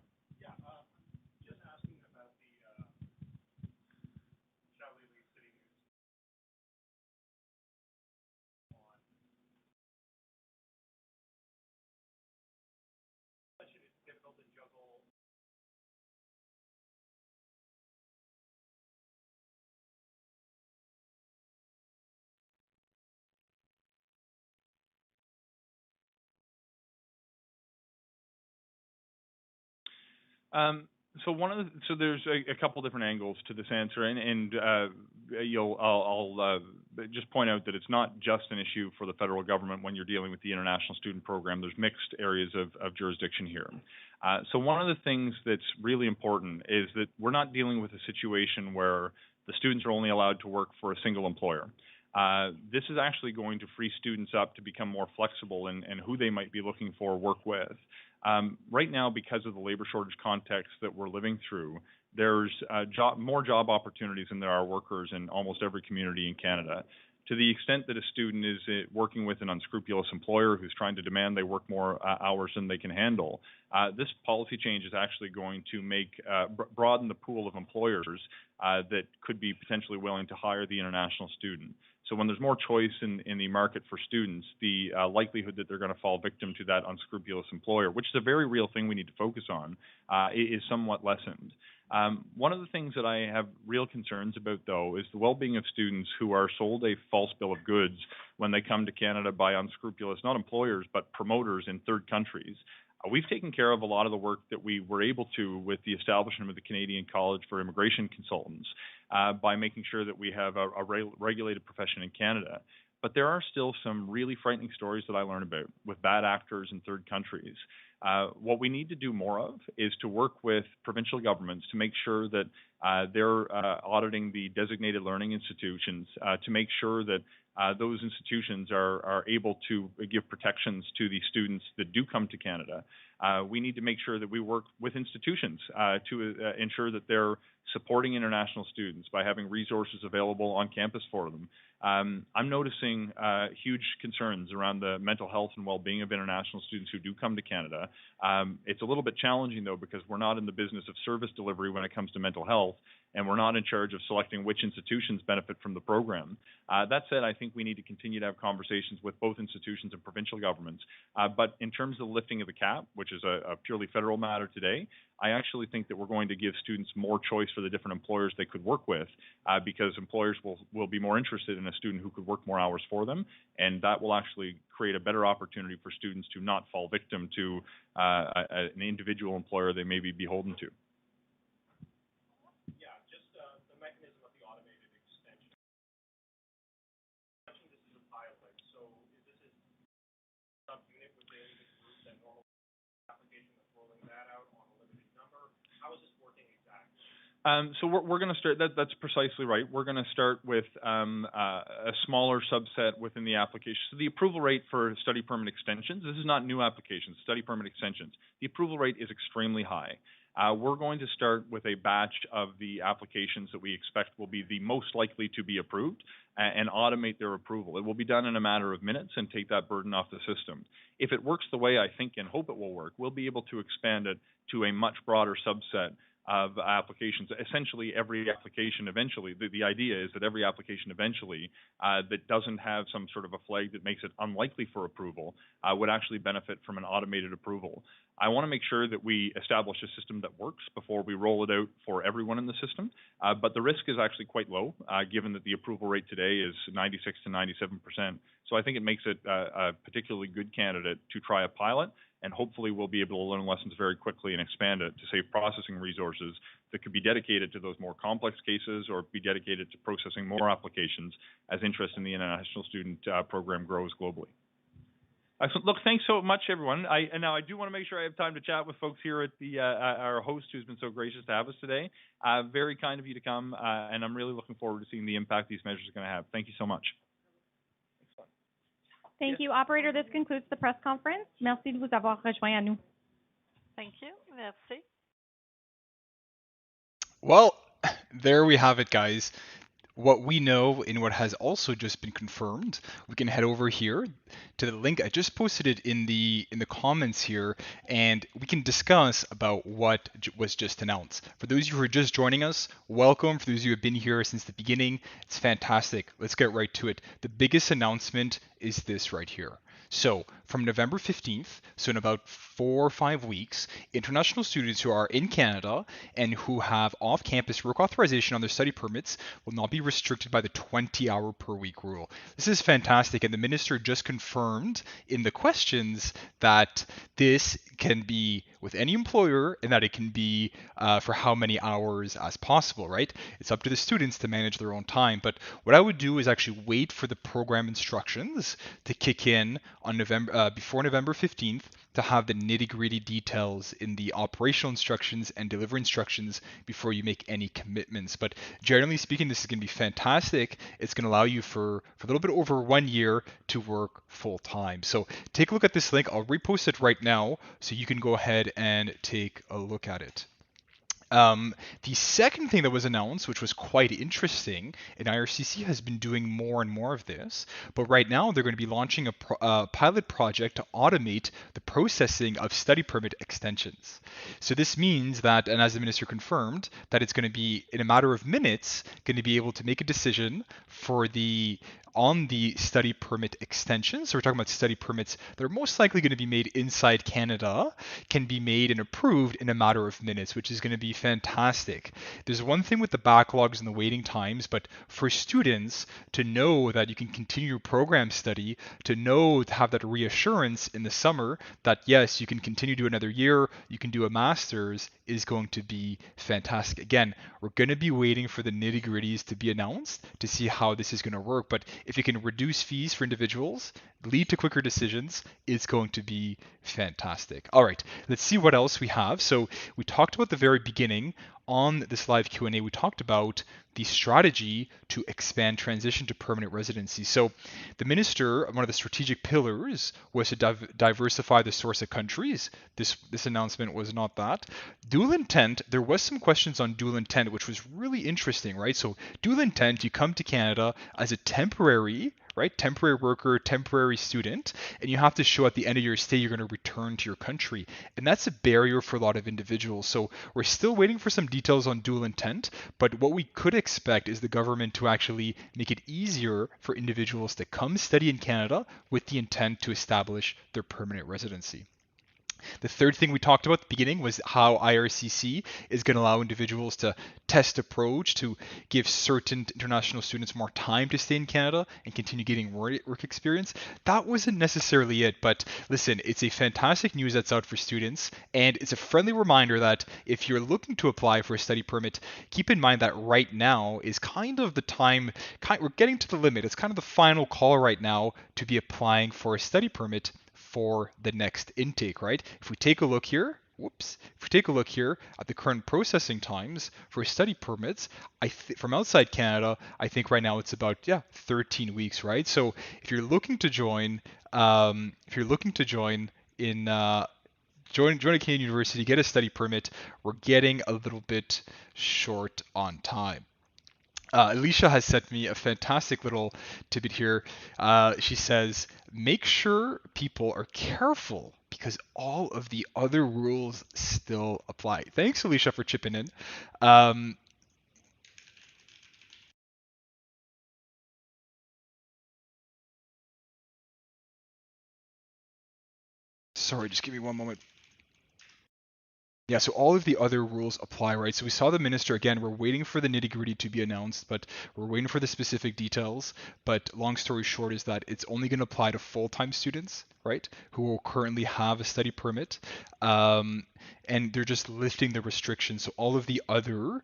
So there's a couple different angles to this answer, and I'll just point out that it's not just an issue for the federal government when you're dealing with the international student program. There's mixed areas of jurisdiction here. So one of the things that's really important is that we're not dealing with a situation where the students are only allowed to work for a single employer. This is actually going to free students up to become more flexible in who they might be looking for work with. Right now, because of the labor shortage context that we're living through, there's more job opportunities than there are workers in almost every community in Canada. To the extent that a student is working with an unscrupulous employer who's trying to demand they work more hours than they can handle, this policy change is actually going to broaden the pool of employers that could be potentially willing to hire the international student. So when there's more choice in the market for students, the likelihood that they're going to fall victim to that unscrupulous employer, which is a very real thing we need to focus on, is somewhat lessened. One of the things that I have real concerns about, though, is the well-being of students who are sold a false bill of goods when they come to Canada by unscrupulous, not employers, but promoters in third countries. We've taken care of a lot of the work that we were able to with the establishment of the Canadian College for Immigration Consultants by making sure that we have a regulated profession in Canada. But there are still some really frightening stories that I learn about with bad actors in third countries. What we need to do more of is to work with provincial governments to make sure that they're auditing the designated learning institutions to make sure that those institutions are able to give protections to the students that do come to Canada. We need to make sure that we work with institutions to ensure that they're supporting international students by having resources available on campus for them. I'm noticing huge concerns around the mental health and well-being of international students who do come to Canada. It's a little bit challenging, though, because we're not in the business of service delivery when it comes to mental health, and we're not in charge of selecting which institutions benefit from the program. That said, I think we need to continue to have conversations with both institutions and provincial governments. But in terms of the lifting of the cap, which is a purely federal matter today, I actually think that we're going to give students more choice for the different employers they could work with, because employers will be more interested in a student who could work more hours for them, and that will actually create a better opportunity for students to not fall victim to an individual employer they may be beholden to. Yeah, just the mechanism of the automated extension. This is a pilot, so is this a subunit within the group that normal application that's rolling that out on a limited number? How is this working exactly? So we're going to start, that's precisely right. We're going to start with a smaller subset within the application. So the approval rate for study permit extensions, this is not new applications, study permit extensions. The approval rate is extremely high. We're going to start with a batch of the applications that we expect will be the most likely to be approved and automate their approval. It will be done in a matter of minutes and take that burden off the system. If it works the way I think and hope it will work, we'll be able to expand it to a much broader subset of applications. Essentially, every application eventually, the idea is that every application eventually that doesn't have some sort of a flag that makes it unlikely for approval would actually benefit from an automated approval. I want to make sure that we establish a system that works before we roll it out for everyone in the system, but the risk is actually quite low, given that the approval rate today is 96 to 97%. So I think it makes it a particularly good candidate to try a pilot, and hopefully we'll be able to learn lessons very quickly and expand it to save processing resources that could be dedicated to those more complex cases or be dedicated to processing more applications as interest in the international student program grows globally. Excellent. Look, thanks so much, everyone. And now I do want to make sure I have time to chat with folks here at the our host, who's been so gracious to have us today. Very kind of you to come, and I'm really looking forward to seeing the impact these measures are going to have. Thank you so much. Thank you, operator. This concludes the press conference. Merci de vous avoir rejoint à nous. Thank you. Merci. Well, there we have it, guys. What we know and what has also just been confirmed, we can head over here to the link. I just posted it in the comments here, and we can discuss about what was just announced. For those of you who are just joining us, welcome. For those of you who have been here since the beginning, it's fantastic. Let's get right to it. The biggest announcement is this right here. So from November 15th, so in about 4 or 5 weeks, international students who are in Canada and who have off-campus work authorization on their study permits will not be restricted by the 20-hour per week rule. This is fantastic, and the minister just confirmed in the questions that this can be with any employer and that it can be for how many hours as possible, right? It's up to the students to manage their own time, but what I would do is actually wait for the program instructions to kick in on before November 15th to have the nitty-gritty details in the operational instructions and delivery instructions before you make any commitments. But generally speaking, this is going to be fantastic. It's going to allow you for a little bit over 1 year to work full time. So take a look at this link. I'll repost it right now so you can go ahead and take a look at it. The second thing that was announced, which was quite interesting, and IRCC has been doing more and more of this, but right now they're going to be launching a pilot project to automate the processing of study permit extensions. So this means that, and as the minister confirmed, that it's going to be in a matter of minutes going to be able to make a decision on the study permit extensions. So we're talking about study permits that are most likely going to be made inside Canada, can be made and approved in a matter of minutes, which is going to be fantastic. There's one thing with the backlogs and the waiting times, but for students to know that you can continue your program study, to have that reassurance in the summer that yes, you can continue to another year, you can do a master's, is going to be fantastic. Again, we're going to be waiting for the nitty-gritties to be announced to see how this is going to work, but if it can reduce fees for individuals, lead to quicker decisions, it's going to be fantastic. All right, let's see what else we have. So we talked about the very beginning on this live Q&A, we talked about the strategy to expand transition to permanent residency. So the minister, one of the strategic pillars was to diversify the source of countries. This announcement was not that. Dual intent, there was some questions on dual intent, which was really interesting, right? So dual intent, you come to Canada as a temporary worker, temporary student, and you have to show at the end of your stay you're going to return to your country. And that's a barrier for a lot of individuals. So we're still waiting for some details on dual intent, but what we could expect is the government to actually make it easier for individuals to come study in Canada with the intent to establish their permanent residency. The third thing we talked about at the beginning was how IRCC is going to allow individuals to test approach to give certain international students more time to stay in Canada and continue getting work experience. That wasn't necessarily it, but listen, it's a fantastic news that's out for students, and it's a friendly reminder that if you're looking to apply for a study permit, keep in mind that right now is kind of the time, we're getting to the limit. It's kind of the final call right now to be applying for a study permit for the next intake, right? If we take a look here, if we take a look here at the current processing times for study permits, from outside Canada, I think right now it's about 13 weeks, right? So if you're looking to join, join a Canadian university, get a study permit, we're getting a little bit short on time. Alicia has sent me a fantastic little tidbit here. She says, make sure people are careful because all of the other rules still apply. Thanks, Alicia, for chipping in. Sorry, just give me one moment. Yeah, so all of the other rules apply, right? So we saw the minister, again, we're waiting for the nitty-gritty to be announced, but we're waiting for the specific details. But long story short is that it's only going to apply to full-time students, right, who will currently have a study permit. And they're just lifting the restrictions. So all of the other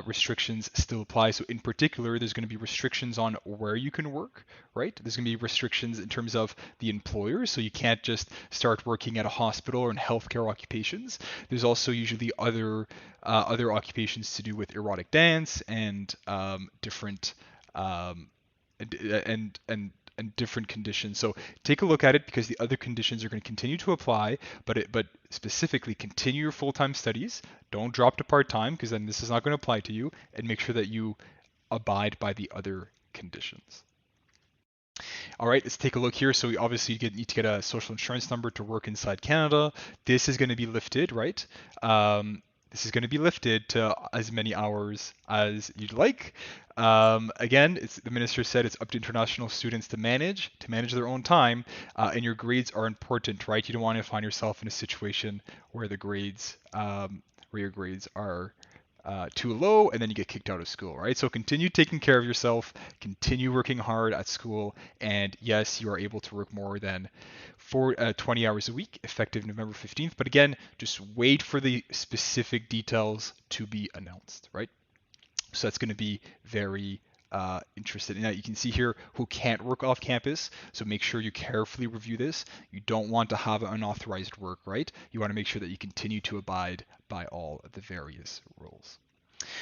restrictions still apply. So in particular, there's going to be restrictions on where you can work, right? There's going to be restrictions in terms of the employer. So you can't just start working at a hospital or in healthcare occupations. There's also usually other occupations to do with erotic dance and different and different conditions. So take a look at it because the other conditions are going to continue to apply, but specifically continue your full-time studies. Don't drop to part-time because then this is not going to apply to you, and make sure that you abide by the other conditions. All right, let's take a look here. So we obviously need to get a social insurance number to work inside Canada. This is going to be lifted, right? This is going to be lifted to as many hours as you'd like. Again, the minister said it's up to international students to manage their own time, and your grades are important, right? You don't want to find yourself in a situation where your grades are too low and then you get kicked out of school, right? So continue taking care of yourself, continue working hard at school, and yes, you are able to work more than 20 hours a week effective November 15th. But again, just wait for the specific details to be announced, right? So that's going to be very interested. Now you can see here who can't work off campus. So make sure you carefully review this. You don't want to have unauthorized work, right? You want to make sure that you continue to abide by all of the various rules.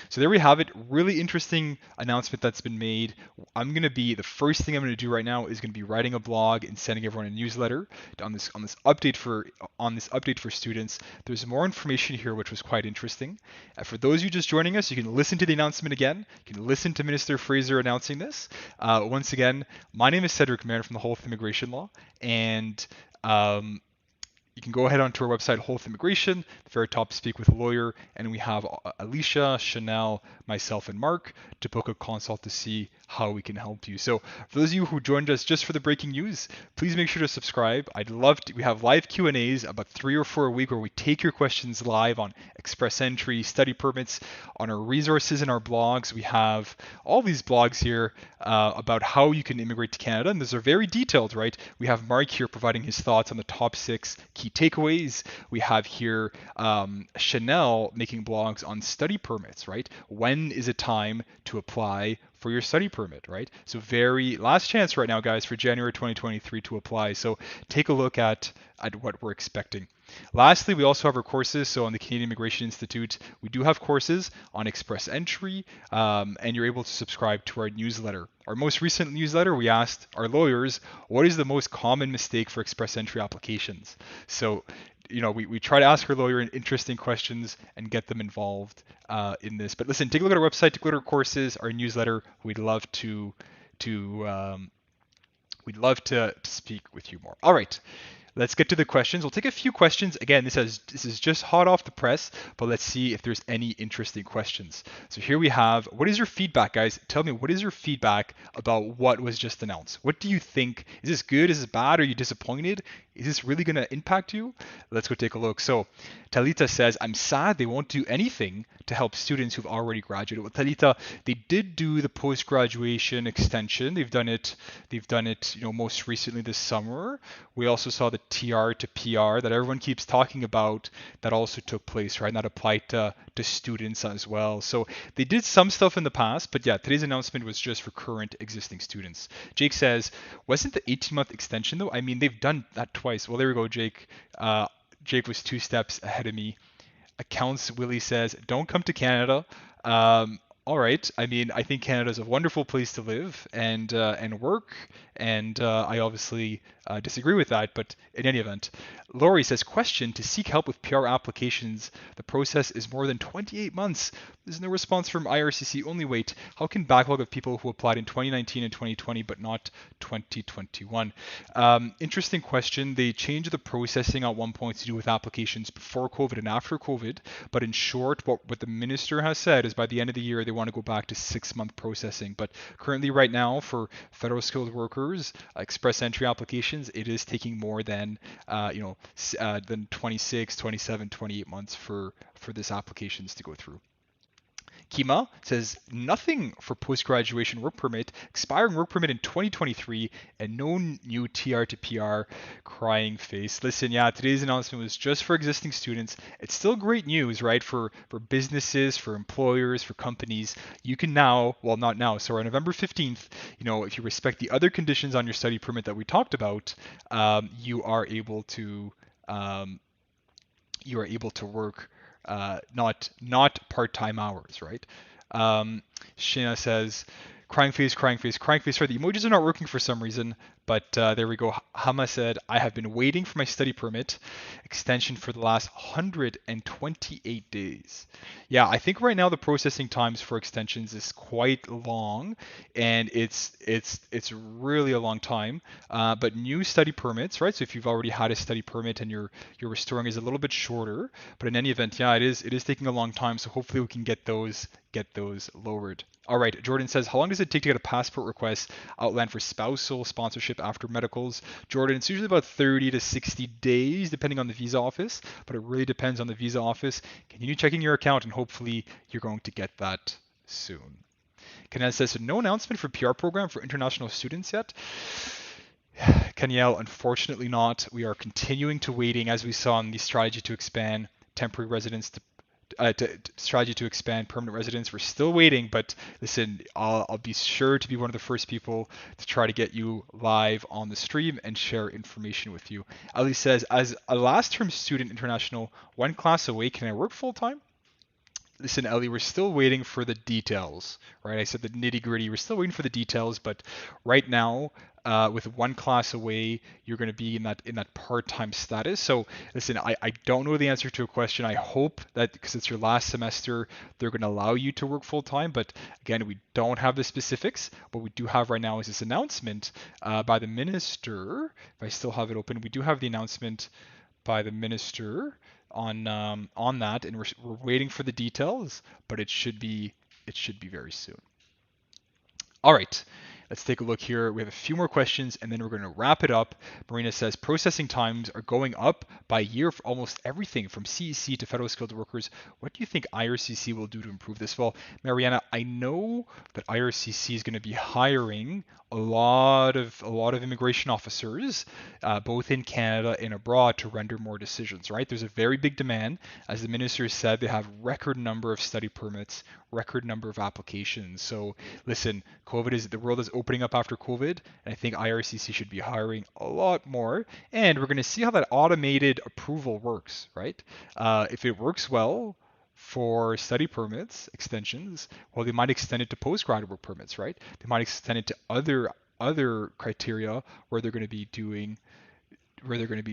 So there we have it. Really interesting announcement that's been made. The first thing I'm going to do right now is going to be writing a blog and sending everyone a newsletter on this update for students. There's more information here which was quite interesting. For those of you just joining us, you can listen to the announcement again. You can listen to Minister Fraser announcing this. Once again, my name is Cédric Marin from the Whole Earth Immigration Law, and you can go ahead onto our website, Whole Earth Immigration, the very top, speak with a lawyer, and we have Alicia, Chanel, myself, and Mark to book a consult to see how we can help you. So for those of you who joined us just for the breaking news, please make sure to subscribe. We have live Q&As about 3 or 4 a week where we take your questions live on express entry, study permits, on our resources and our blogs. We have all these blogs here about how you can immigrate to Canada, and those are very detailed, right? We have Mark here providing his thoughts on the top 6 key takeaways. We have here Chanel making blogs on study permits, right? When is it time to apply for your study permit, right? So very last chance right now, guys, for January 2023 to apply. So take a look at what we're expecting. Lastly, we also have our courses. So on the Canadian Immigration Institute, we do have courses on express entry, and you're able to subscribe to our newsletter. Our most recent newsletter, we asked our lawyers, what is the most common mistake for express entry applications? So we try to ask our lawyer interesting questions and get them involved in this. But listen, take a look at our website, take a look at our courses, our newsletter. We'd love to speak with you more. All right. let's get to the questions. We'll take a few questions. Again, this is just hot off the press, but let's see if there's any interesting questions. So here we have, what is your feedback, guys? Tell me, what is your feedback about what was just announced? What do you think? Is this good? Is this bad? Are you disappointed? Is this really going to impact you? Let's go take a look. So Talita says, I'm sad they won't do anything to help students who've already graduated. Well, Talita, they did do the post-graduation extension. They've done it, most recently this summer. We also saw the TR to PR that everyone keeps talking about that also took place, right? And that applied to students as well. So they did some stuff in the past, but yeah, today's announcement was just for current existing students. Jake says, wasn't the 18-month extension though? I mean, they've done that twice. Well, there we go, Jake. Jake was 2 steps ahead of me. Accounts Willie says, don't come to Canada. All right. I mean, I think Canada is a wonderful place to live and work, and I obviously disagree with that. But in any event, Laurie says, question, to seek help with PR applications, the process is more than 28 months. There's no response from IRCC. Only wait. How can backlog of people who applied in 2019 and 2020 but not 2021? Interesting question. They changed the processing at one point to do with applications before COVID and after COVID. But in short, what the minister has said is by the end of the year, they want to go back to 6-month processing. But currently right now for federal skilled workers, express entry applications, it is taking more than 26, 27, 28 months for this applications to go through. Kima says nothing for post-graduation work permit, expiring work permit in 2023, and no new TR to PR. Crying face. Listen, yeah, today's announcement was just for existing students. It's still great news, right? For businesses, for employers, for companies. You can now, well, not now, so on November 15th, if you respect the other conditions on your study permit that we talked about, you are able to work not part-time hours, right? Shana says, crying face. Sorry, the emojis are not working for some reason, but there we go. Hama said, I have been waiting for my study permit extension for the last 128 days. Yeah, I think right now the processing times for extensions is quite long, and it's really a long time. But new study permits, right? So if you've already had a study permit and you're restoring, is a little bit shorter. But in any event, yeah, it is taking a long time. So hopefully we can get those lowered. All right, Jordan says, how long does it take to get a passport request Outland for spousal sponsorship after medicals? Jordan, it's usually about 30 to 60 days, depending on the visa office, but it really depends on the visa office. Continue checking your account, and hopefully you're going to get that soon. Kanel says, so no announcement for PR program for international students yet? Kaniel, unfortunately not. We are continuing to waiting, as we saw in the strategy to expand temporary residence strategy to expand permanent residence. We're still waiting, but listen, I'll be sure to be one of the first people to try to get you live on the stream and share information with you. Ali says, as a last term student international, 1 class away, can I work full time? Listen, Ellie, we're still waiting for the details, right? I said the nitty gritty. We're still waiting for the details, but right now, with 1 class away, you're going to be in that part-time status. So listen, I don't know the answer to a question. I hope that because it's your last semester, they're going to allow you to work full-time. But again, we don't have the specifics. What we do have right now is this announcement by the minister. If I still have it open, we do have the announcement by the minister on that, and we're waiting for the details, but it should be very soon. All right, let's take a look here. We have a few more questions, and then we're going to wrap it up. Marina says, processing times are going up by a year for almost everything from CEC to federal skilled workers. What do you think IRCC will do to improve this? Well, Mariana, I know that IRCC is going to be hiring a lot of immigration officers, both in Canada and abroad, to render more decisions, right? There's a very big demand. As the minister said, they have record number of study permits, record number of applications. So listen, the world is opening up after COVID, and I think IRCC should be hiring a lot more. And we're going to see how that automated approval works, right? If it works well for study permits extensions, well, they might extend it to postgraduate work permits, right? They might extend it to other criteria where they're going to be doing where they're going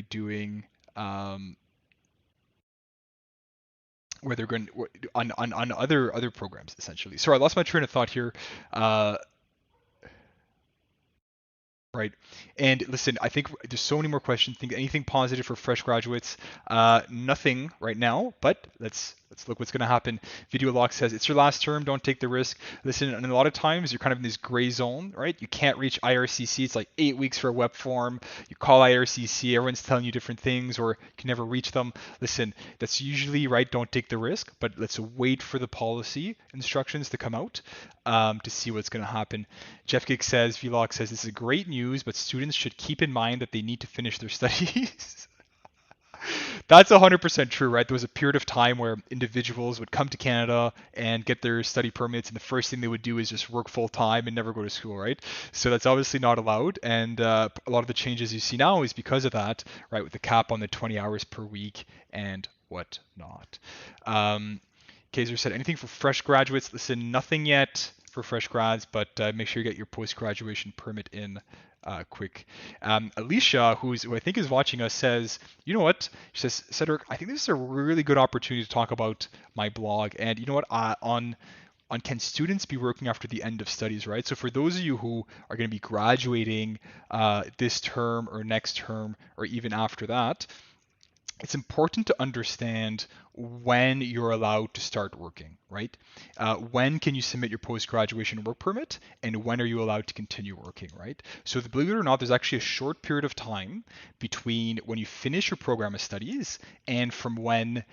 on other programs essentially. Sorry, I lost my train of thought here. Right. And listen, I think there's so many more questions. Think anything positive for fresh graduates? Nothing right now, but let's look what's going to happen. Video Lock says it's your last term, don't take the risk. Listen, and a lot of times you're kind of in this gray zone, right? You can't reach IRCC. It's like 8 weeks for a web form. You call IRCC, everyone's telling you different things, or you can never reach them. Listen, that's usually right. Don't take the risk, but let's wait for the policy instructions to come out to see what's going to happen. Jeff Gick says, Vlog says, this is great news, but students should keep in mind that they need to finish their studies. That's 100% true, right? There was a period of time where individuals would come to Canada and get their study permits, and the first thing they would do is just work full time and never go to school, right? So that's obviously not allowed, and a lot of the changes you see now is because of that, right? With the cap on the 20 hours per week and whatnot. Kaiser said, anything for fresh graduates? Listen, nothing yet for fresh grads, but make sure you get your post-graduation permit in quick. Alicia, who I think is watching us, says, you know what? She says, Cédric, I think this is a really good opportunity to talk about my blog. And you know what? On can students be working after the end of studies, right? So for those of you who are going to be graduating this term or next term or even after that, it's important to understand when you're allowed to start working, right? When can you submit your post-graduation work permit, and when are you allowed to continue working, right? So believe it or not, there's actually a short period of time between when you finish your program of studies and from when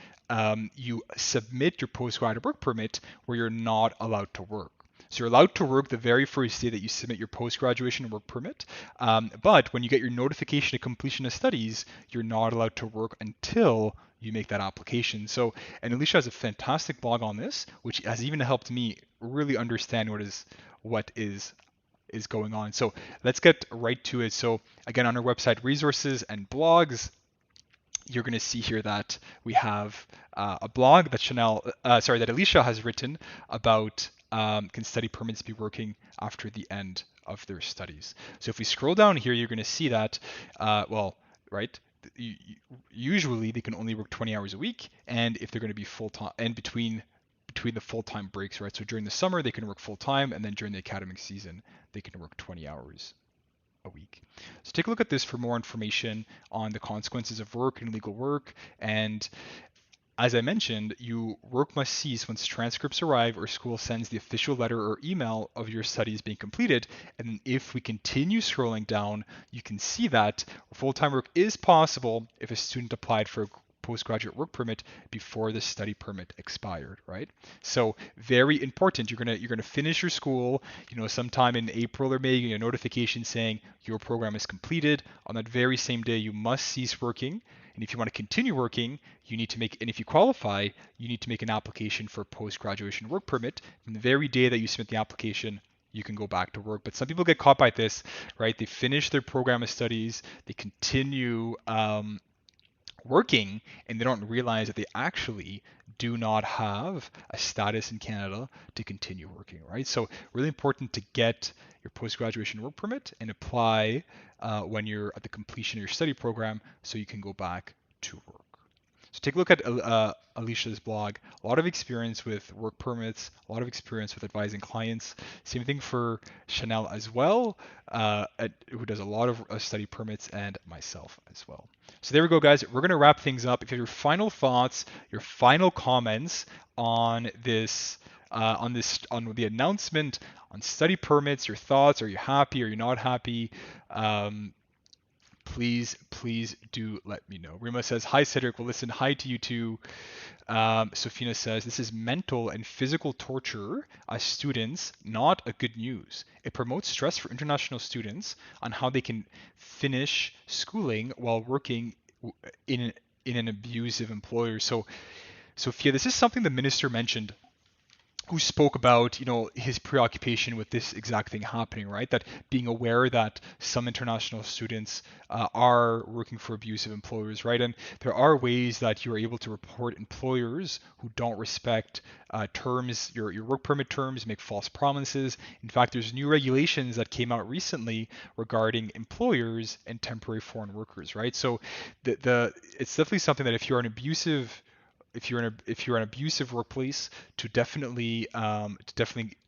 you submit your post-graduate work permit where you're not allowed to work. So you're allowed to work the very first day that you submit your post-graduation work permit, but when you get your notification of completion of studies, you're not allowed to work until you make that application. So, and Alicia has a fantastic blog on this, which has even helped me really understand what is going on. So let's get right to it. So again, on our website, resources and blogs, you're going to see here that we have a blog that that Alicia has written about can study permits be working after the end of their studies. So if we scroll down here, you're going to see that, right, usually they can only work 20 hours a week, and if they're going to be full-time, and between the full-time breaks, right, so during the summer they can work full-time, and then during the academic season they can work 20 hours a week. So take a look at this for more information on the consequences of work and legal work. And as I mentioned, work must cease once transcripts arrive or school sends the official letter or email of your studies being completed. And if we continue scrolling down, you can see that full-time work is possible if a student applied for a postgraduate work permit before the study permit expired, right? So very important. You're gonna finish your school, sometime in April or May, you get a notification saying your program is completed. On that very same day, you must cease working. And if you want to continue working, and if you qualify, you need to make an application for a post-graduation work permit. From the very day that you submit the application, you can go back to work. But some people get caught by this, right? They finish their program of studies, they continue working, and they don't realize that they actually do not have a status in Canada to continue working, right? So really important to get your post-graduation work permit and apply when you're at the completion of your study program so you can go back to work. So take a look at Alicia's blog. A lot of experience with work permits, a lot of experience with advising clients. Same thing for Chanel as well, who does a lot of study permits, and myself as well. So there we go, guys. We're going to wrap things up. If you have your final thoughts, your final comments on this, on the announcement on study permits, your thoughts, are you happy, are you not happy? Please do let me know. Rima says, hi, Cédric. Well, listen, hi to you too. Sofina says, this is mental and physical torture as students, not a good news. It promotes stress for international students on how they can finish schooling while working in an abusive employer. So, Sophia, this is something the minister mentioned, who spoke about, his preoccupation with this exact thing happening, right? That being aware that some international students are working for abusive employers, right? And there are ways that you're able to report employers who don't respect terms, your work permit terms, make false promises. In fact, there's new regulations that came out recently regarding employers and temporary foreign workers, right? So it's definitely something that if you're an abusive workplace, to definitely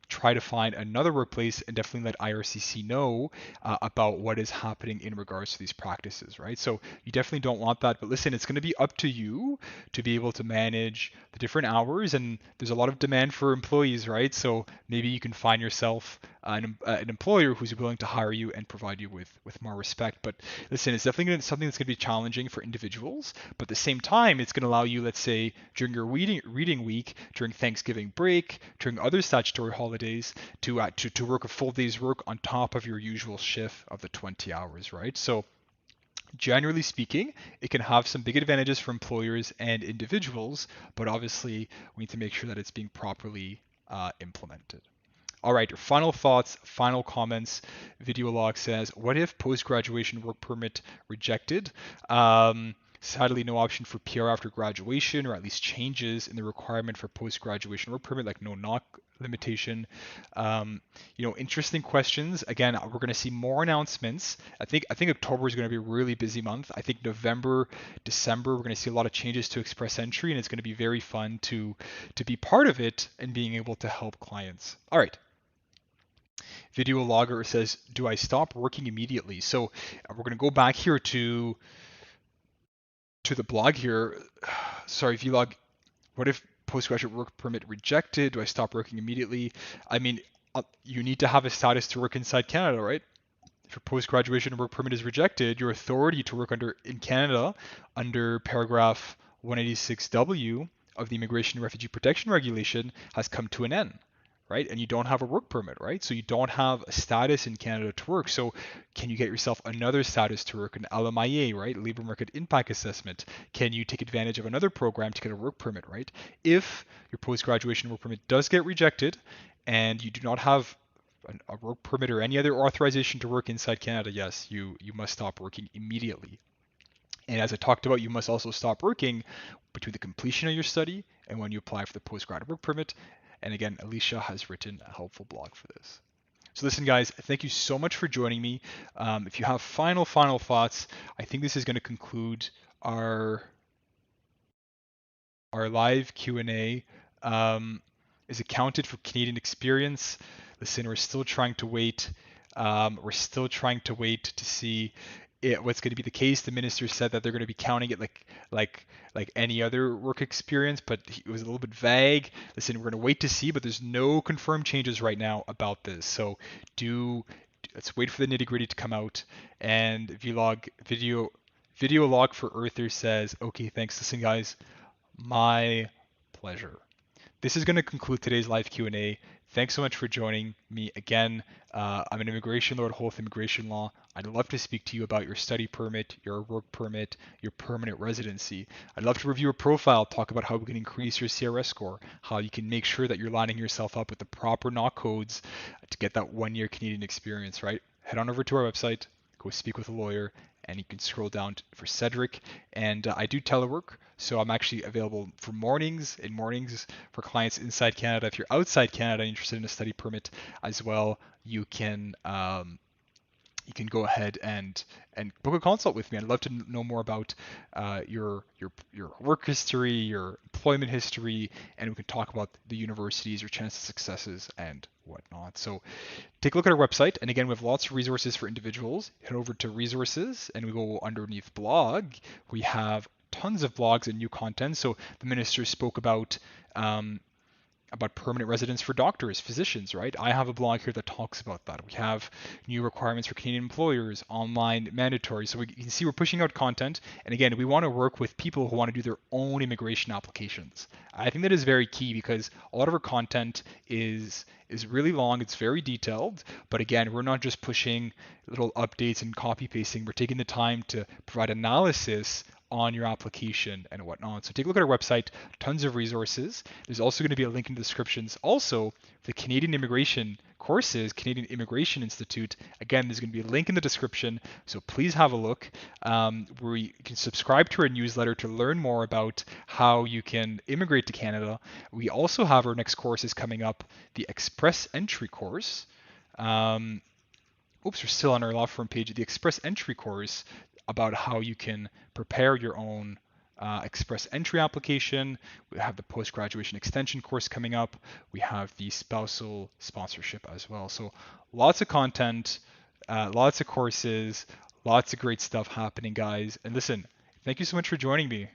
try to find another workplace and definitely let IRCC know about what is happening in regards to these practices, right? So you definitely don't want that. But listen, it's going to be up to you to be able to manage the different hours, and there's a lot of demand for employees, right? So maybe you can find yourself an employer who's willing to hire you and provide you with more respect. But listen, it's definitely something that's going to be challenging for individuals, but at the same time, it's going to allow you, let's say, during your reading week, during Thanksgiving break, during other statutory holidays, to work a full day's work on top of your usual shift of the 20 hours, right? So generally speaking, it can have some big advantages for employers and individuals, but obviously we need to make sure that it's being properly implemented. All right, your final thoughts, final comments. Video log says, what if post-graduation work permit rejected? Sadly, no option for PR after graduation, or at least changes in the requirement for post-graduation work permit, like no knock limitation. Interesting questions. Again, we're going to see more announcements. I think October is going to be a really busy month. I think November, December, we're going to see a lot of changes to Express Entry, and it's going to be very fun to be part of it and being able to help clients. All right. Video logger says, do I stop working immediately? So we're going to go back here to the blog here. Sorry, vlog. What if postgraduate work permit rejected? Do I stop working immediately? I mean, you need to have a status to work inside Canada, right? If your post-graduation work permit is rejected, your authority to work in Canada under paragraph 186W of the Immigration and Refugee Protection Regulation has come to an end, right? And you don't have a work permit, right? So you don't have a status in Canada to work. So can you get yourself another status to work, an LMIA, right? Labor Market Impact Assessment. Can you take advantage of another program to get a work permit, right? If your post-graduation work permit does get rejected and you do not have a work permit or any other authorization to work inside Canada, yes, you must stop working immediately. And as I talked about, you must also stop working between the completion of your study and when you apply for the postgrad work permit. And again, Alicia has written a helpful blog for this. So listen, guys, thank you so much for joining me. If you have final thoughts, I think this is going to conclude our live Q&A. Is it counted for Canadian experience? Listen, we're still trying to wait. We're still trying to wait to see what's going to be the case. The minister said that they're going to be counting it like any other work experience, but it was a little bit vague. Listen, we're going to wait to see, but there's no confirmed changes right now about this. So let's wait for the nitty-gritty to come out. And video log for Earther says, okay, thanks. Listen, guys, my pleasure. This is going to conclude today's live Q&A. Thanks so much for joining me again. I'm an immigration lawyer at Holt Immigration Law. I'd love to speak to you about your study permit, your work permit, your permanent residency. I'd love to review a profile, talk about how we can increase your CRS score, how you can make sure that you're lining yourself up with the proper knock codes to get that 1-year Canadian experience, right? Head on over to our website, go speak with a lawyer, and you can scroll down for Cédric. And I do telework, so I'm actually available for mornings for clients inside Canada. If you're outside Canada and interested in a study permit as well, you can go ahead and book a consult with me. I'd love to know more about your work history, your employment history, and we can talk about the universities, your chances of successes, and whatnot. So take a look at our website. And again, we have lots of resources for individuals. Head over to resources and we go underneath blog. We have tons of blogs and new content. So the minister spoke about permanent residence for doctors, physicians, right? I have a blog here that talks about that. We have new requirements for Canadian employers, online mandatory. So you can see we're pushing out content. And again, we want to work with people who want to do their own immigration applications. I think that is very key because a lot of our content is really long. It's very detailed. But again, we're not just pushing little updates and copy pasting. We're taking the time to provide analysis on your application and whatnot. So take a look at our website, tons of resources. There's also going to be a link in the descriptions. Also, the Canadian immigration courses, Canadian Immigration Institute. Again, there's going to be a link in the description, so please have a look. Where you can subscribe to our newsletter to learn more about how you can immigrate to Canada. We also have our next courses coming up, the Express Entry course. We're still on our law firm page. The Express Entry course about how you can prepare your own express entry application. We have the post-graduation extension course coming up. We have the spousal sponsorship as well. So lots of content, lots of courses, lots of great stuff happening, guys. And listen, thank you so much for joining me.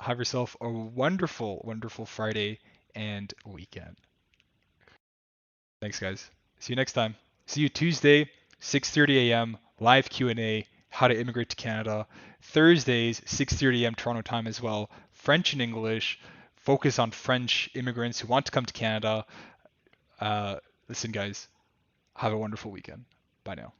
Have yourself a wonderful, wonderful Friday and weekend. Thanks, guys. See you next time. See you Tuesday, 6:30 a.m. live Q&A, how to immigrate to Canada. Thursdays, 6:30 a.m. Toronto time as well. French and English. Focus on French immigrants who want to come to Canada. Listen, guys, have a wonderful weekend. Bye now.